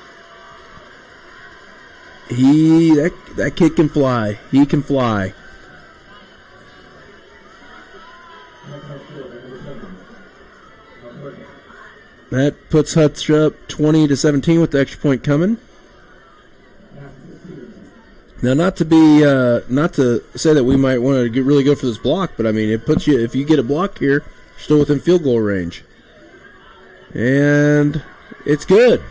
that kid can fly. He can fly. That puts Hutch up 20-17 with the extra point coming. Now, not to say that we might want to really go for this block, but I mean, it puts you, if you get a block here, you're still within field goal range. And it's good.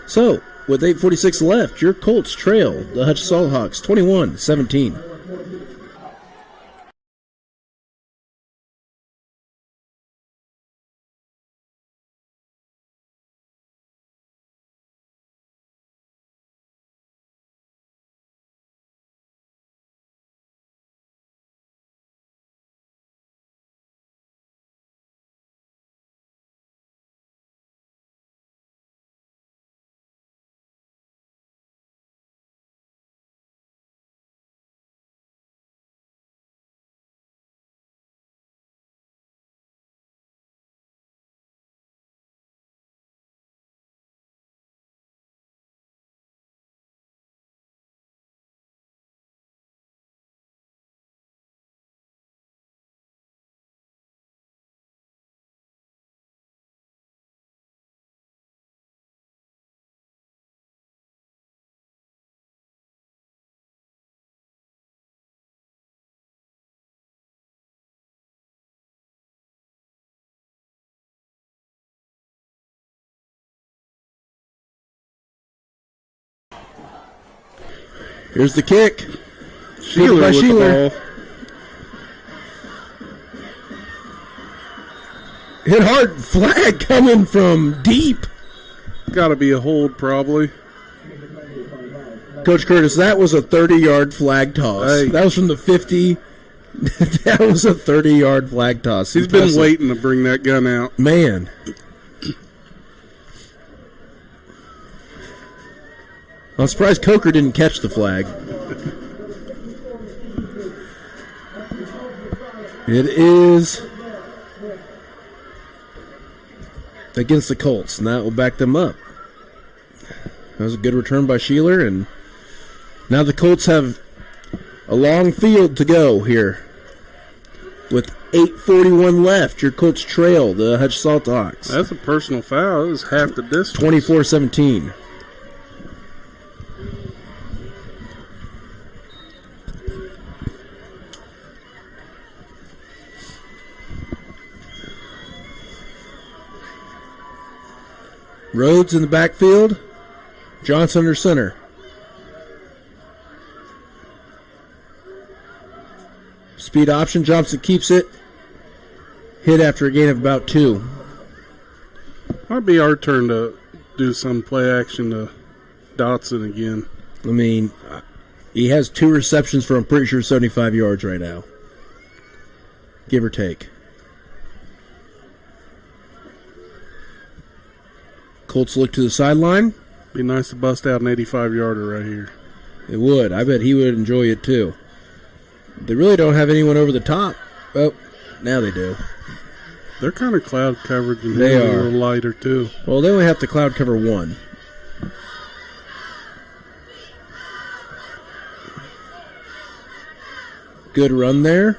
So, with 8:46 left, your Colts trail the Hutch Salthawks 21-17. Here's the kick. Sheeler by with Sheeler. the ball. Hit hard. Flag coming from deep. Got to be a hold, probably. Coach Curtis, that was a 30-yard flag toss. Hey. That was from the 50. That was a 30-yard flag toss. He's been waiting to bring that gun out. Man. I'm surprised Coker didn't catch the flag. It is against the Colts, and that will back them up. That was a good return by Sheeler, and now the Colts have a long field to go here. With 8:41 left, your Colts trail the Hutch Salt Hawks. That's a personal foul. It was half the distance. 24-17. Rhodes in the backfield. Johnson under center. Speed option. Johnson keeps it. Hit after a gain of about 2. Might be our turn to do some play action to Dotson again. I mean, he has 2 receptions for, I'm pretty sure, 75 yards right now. Give or take. Colts look to the sideline. Be nice to bust out an 85-yarder right here. It would. I bet he would enjoy it too. They really don't have anyone over the top. Oh, now they do. They're kind of cloud coverage and They a are. little lighter too. Well, they only have to cloud cover 1. Good run there.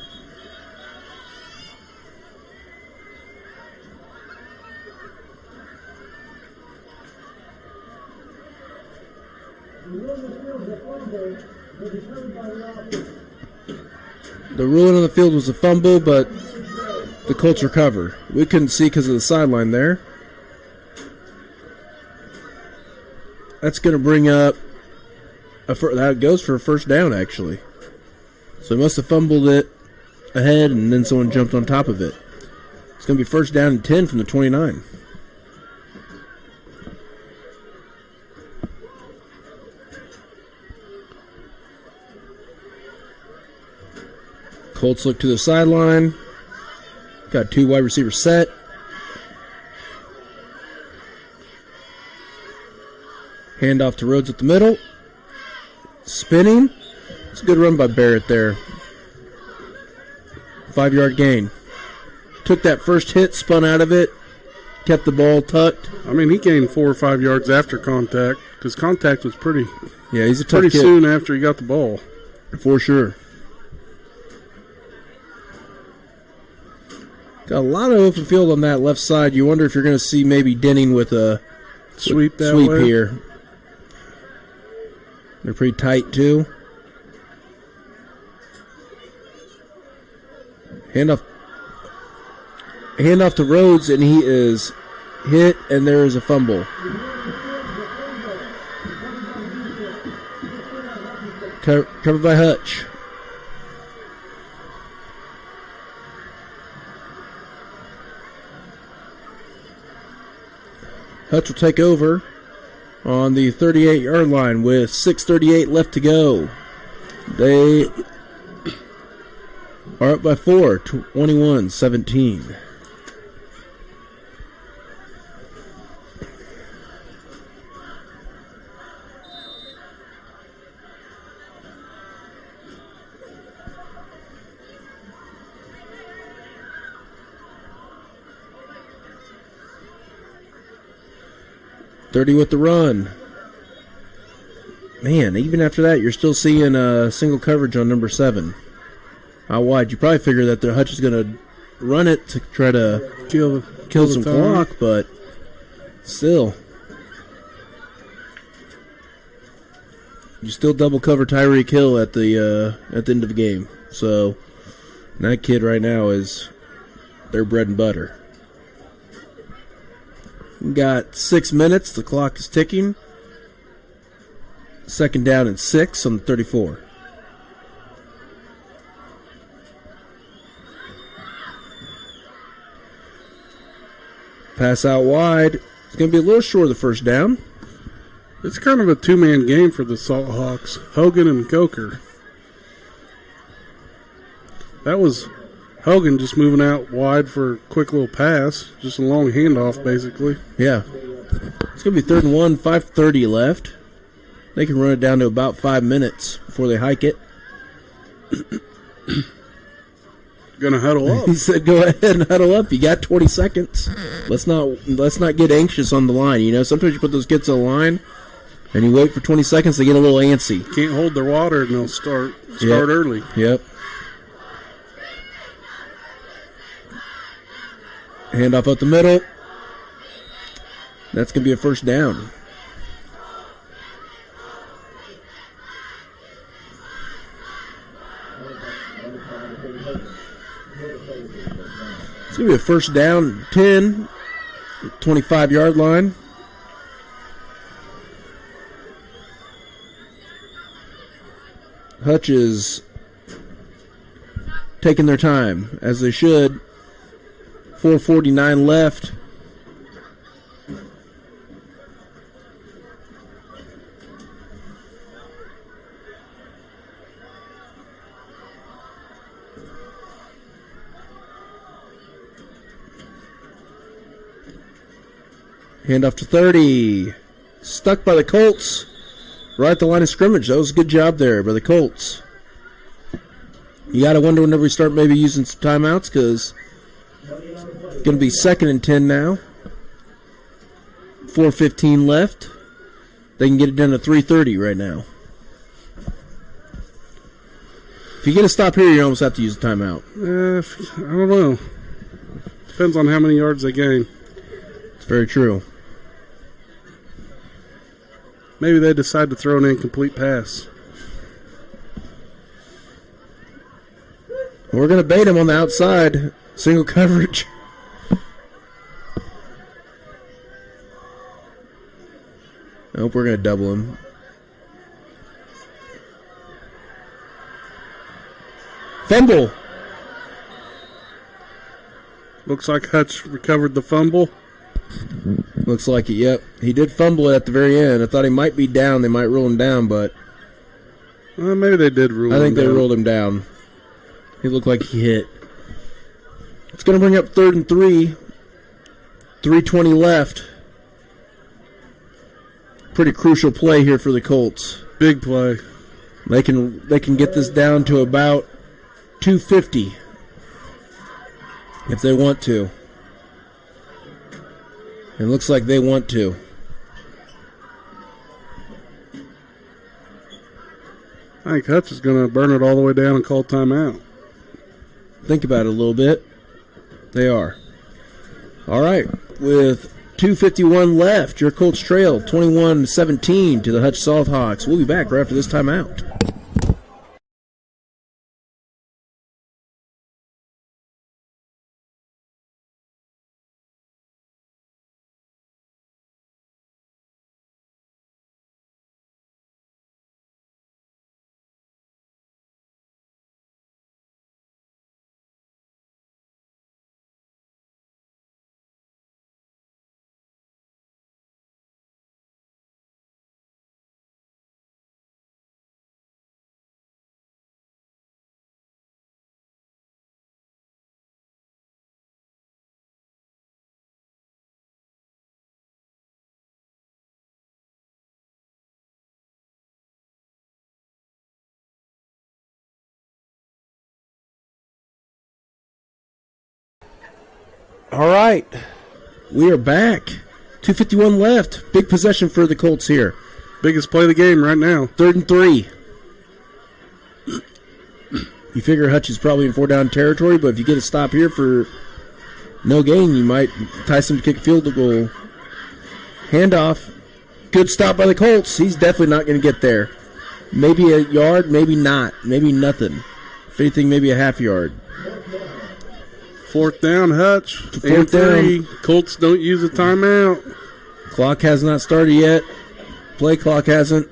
The ruling on the field was a fumble, but the Colts recover. We couldn't see because of the sideline there. That's going to bring up that goes for a first down, actually. So he must have fumbled it ahead, and then someone jumped on top of it. It's going to be first down and 10 from the 29. Colts look to the sideline. Got 2 wide receivers set. Handoff to Rhodes at the middle. Spinning. It's a good run by Barrett there. 5-yard gain. Took that first hit, spun out of it, kept the ball tucked. I mean, he gained 4 or 5 yards after contact because contact was pretty Yeah, he's a tough pretty kid. soon after he got the ball. For sure. Got a lot of open field on that left side. You wonder if you're going to see maybe Denning with a Sweep that sweep way. here. They're pretty tight, too. Handoff to Rhodes, and he is hit, and there is a fumble. Covered by Hutch. Hutch will take over on the 38-yard line with 6:38 left to go. They are up by 4, 21-17. With the run. Man, even after that, you're still seeing single coverage on number 7. How wide? You probably figure that the Hutch is going to run it to try to kill some clock, but still. You still double cover Tyreek Hill at the end of the game. So that kid right now is their bread and butter. Got 6 minutes. The clock is ticking. Second down and 6 on the 34. Pass out wide. It's going to be a little short of the first down. It's kind of a two-man game for the Salt Hawks, Hogan and Coker. That was Hogan just moving out wide for a quick little pass, just a long handoff, basically. Yeah. It's going to be 3rd and 1, 5:30 left. They can run it down to about 5 minutes before they hike it. Gonna huddle up. He said, "Go ahead and huddle up. You got 20 seconds. Let's not get anxious on the line. You know, sometimes you put those kids on the line, and you wait for 20 seconds. They get a little antsy. Can't hold their water, and they'll start early. Yep. Handoff up the middle. That's gonna be a first down. It's going to be a first down, 10, 25-yard line. Hutch is taking their time, as they should. 4:49 left. Handoff to 30. Stuck by the Colts. Right at the line of scrimmage. That was a good job there by the Colts. You got to wonder whenever we start maybe using some timeouts, because it's going to be 2nd and 10 now. 4:15 left. They can get it down to 3:30 right now. If you get a stop here, you almost have to use a timeout. I don't know. Depends on how many yards they gain. It's very true. Maybe they decide to throw an incomplete pass. We're going to bait him on the outside. Single coverage. I hope we're going to double him. Fumble. Looks like Hutch recovered the fumble. Looks like it, yep. He did fumble it at the very end. I thought he might be down. They might rule him down, but maybe they did rule him down. I think they ruled him down. He looked like he hit. It's going to bring up 3rd and 3. 3:20 left. Pretty crucial play here for the Colts. Big play. They can get this down to about 250 if they want to. It looks like they want to. I think Hutch is going to burn it all the way down and call timeout. Think about it a little bit. They are. All right. With 2:51 left, your Colts trail 21-17 to the Hutch Salt Hawks. We'll be back right after this timeout. All right. We are back. 2:51 left. Big possession for the Colts here. Biggest play of the game right now. 3rd and 3. You figure Hutch is probably in 4-down territory, but if you get a stop here for no gain, you might entice him to kick a field goal. Handoff. Good stop by the Colts. He's definitely not going to get there. Maybe a yard, maybe not. Maybe nothing. If anything, maybe a half yard. 4th down, Hutch. 4th down. 3. Colts don't use a timeout. Clock has not started yet. Play clock hasn't.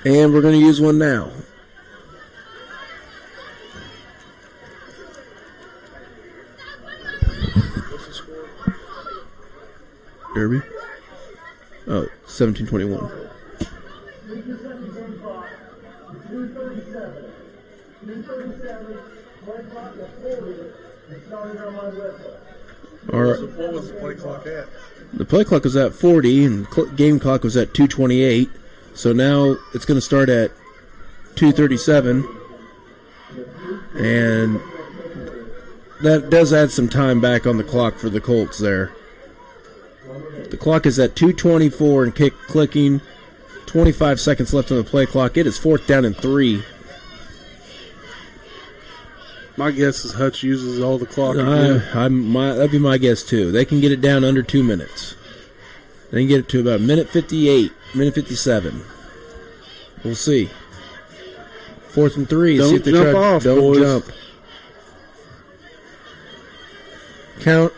And we're going to use one now. Derby? Oh, 17-21. All right. What was the play clock at? The play clock was at 40, and game clock was at 2:28. So now it's going to start at 2:37, and that does add some time back on the clock for the Colts there. The clock is at 2:24 and clicking. 25 seconds left on the play clock. It is 4th down and 3. My guess is Hutch uses all the clock again. That'd be my guess too. They can get it down under 2 minutes. They can get it to about minute 58, minute 57. We'll see. 4th and 3. Don't see if they jump try. off, Don't boys. jump. Count.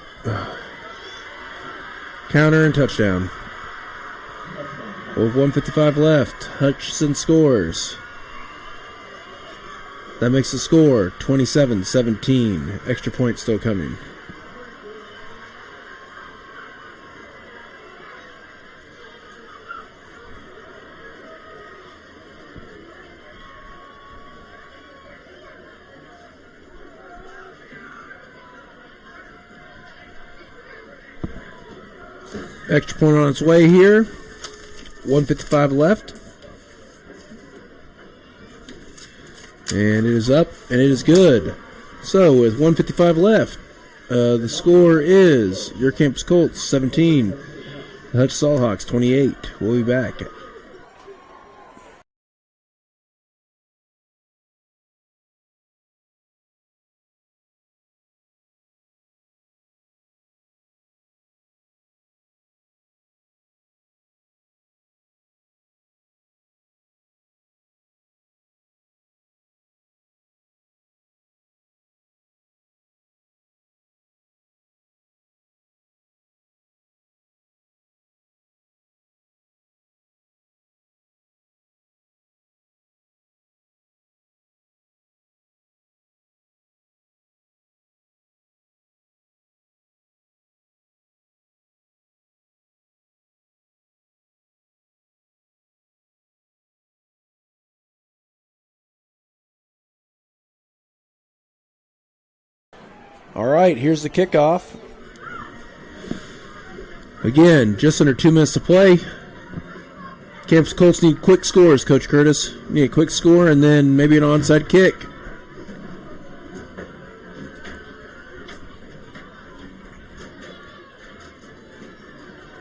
Counter and touchdown. With 1:55 left, Hutchinson scores. That makes the score 27-17. Extra point still coming. Extra point on its way here. 1:55 left. And it is up, and it is good. So, with 1:55 left, the score is your Campus Colts 17, the Hutch Salthawks 28. We'll be back. All right, here's the kickoff. Again, just under 2 minutes to play. Campus Colts need quick scores, Coach Curtis. Need a quick score and then maybe an onside kick.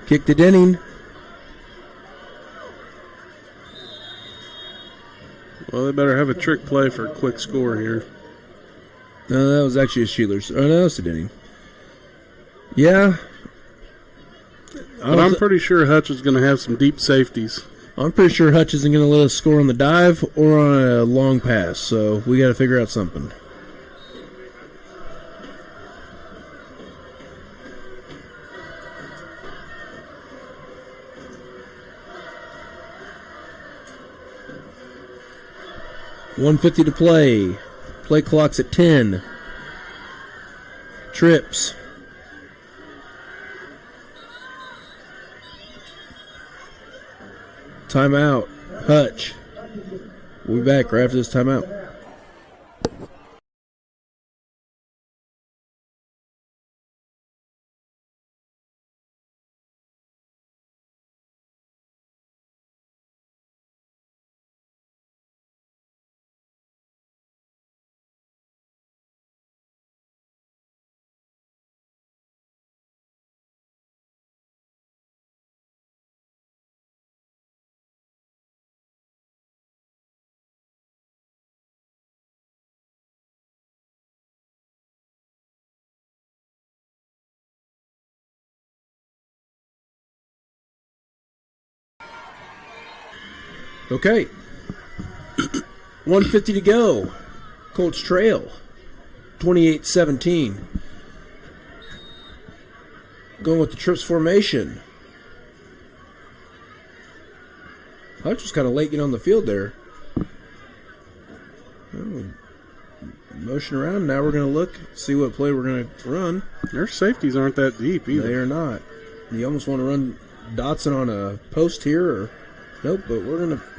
Kick to Denning. Well, they better have a trick play for a quick score here. No, that was actually a Sheeler's. Oh, no, that was to Denning. Yeah. But I'm pretty sure Hutch is going to have some deep safeties. I'm pretty sure Hutch isn't going to let us score on the dive or on a long pass, so we got to figure out something. $150 to play. Play clock's at 10. Trips. Timeout. Hutch. We'll be back right after this timeout. Okay. 150 to go. Colts trail. 28-17. Going with the trips formation. Hutch was kind of late getting on the field there. Oh, motion around. Now we're going to look, see what play we're going to run. Their safeties aren't that deep either. They are not. You almost want to run Dotson on a post here, or nope. But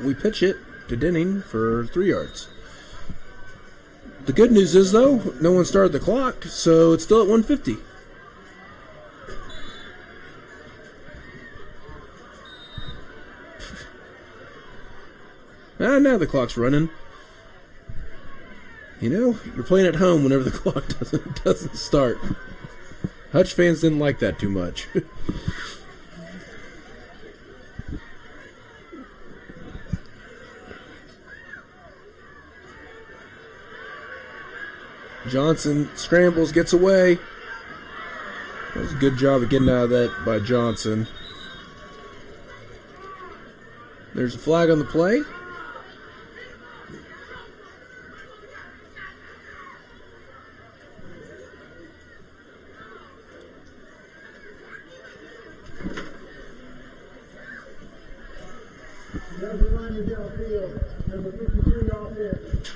we pitch it to Denning for 3 yards. The good news is though, no one started the clock, so it's still at 150. Now the clock's running. You know, you're playing at home whenever the clock doesn't start. Hutch fans didn't like that too much. Johnson scrambles, gets away. That was a good job of getting out of that by Johnson. There's a flag on the play.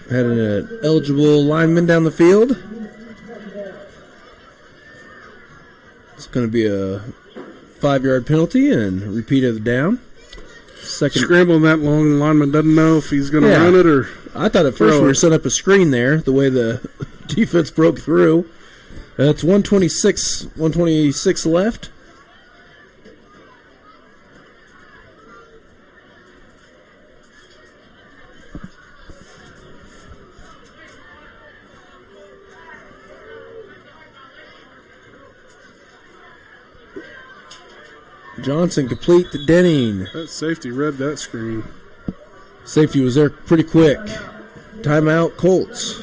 Had an eligible lineman down the field. It's going to be a 5-yard penalty and repeat of the down. Second scrambling that long, the lineman doesn't know if he's going to run it or. I thought at first we were setting up a screen there, the way the defense broke through. It's 126 left. Johnson complete to Denning. That safety read that screen. Safety was there pretty quick. Timeout, Colts.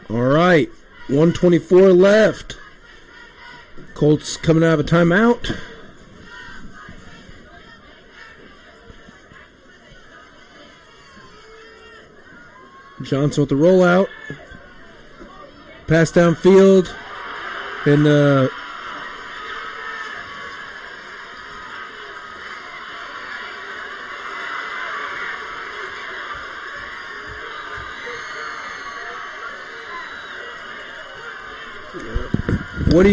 All right, 124 left. Colts coming out of a timeout. Johnson with the rollout. Pass downfield. And what do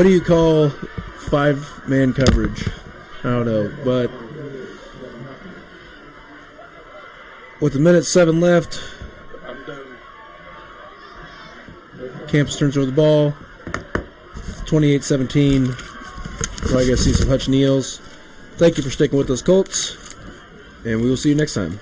you call 5-man coverage? I don't know, but with 1:07 left, Campus turns over the ball. 28-17. Probably gonna see some Hutch kneels. Thank you for sticking with us, Colts, and we will see you next time.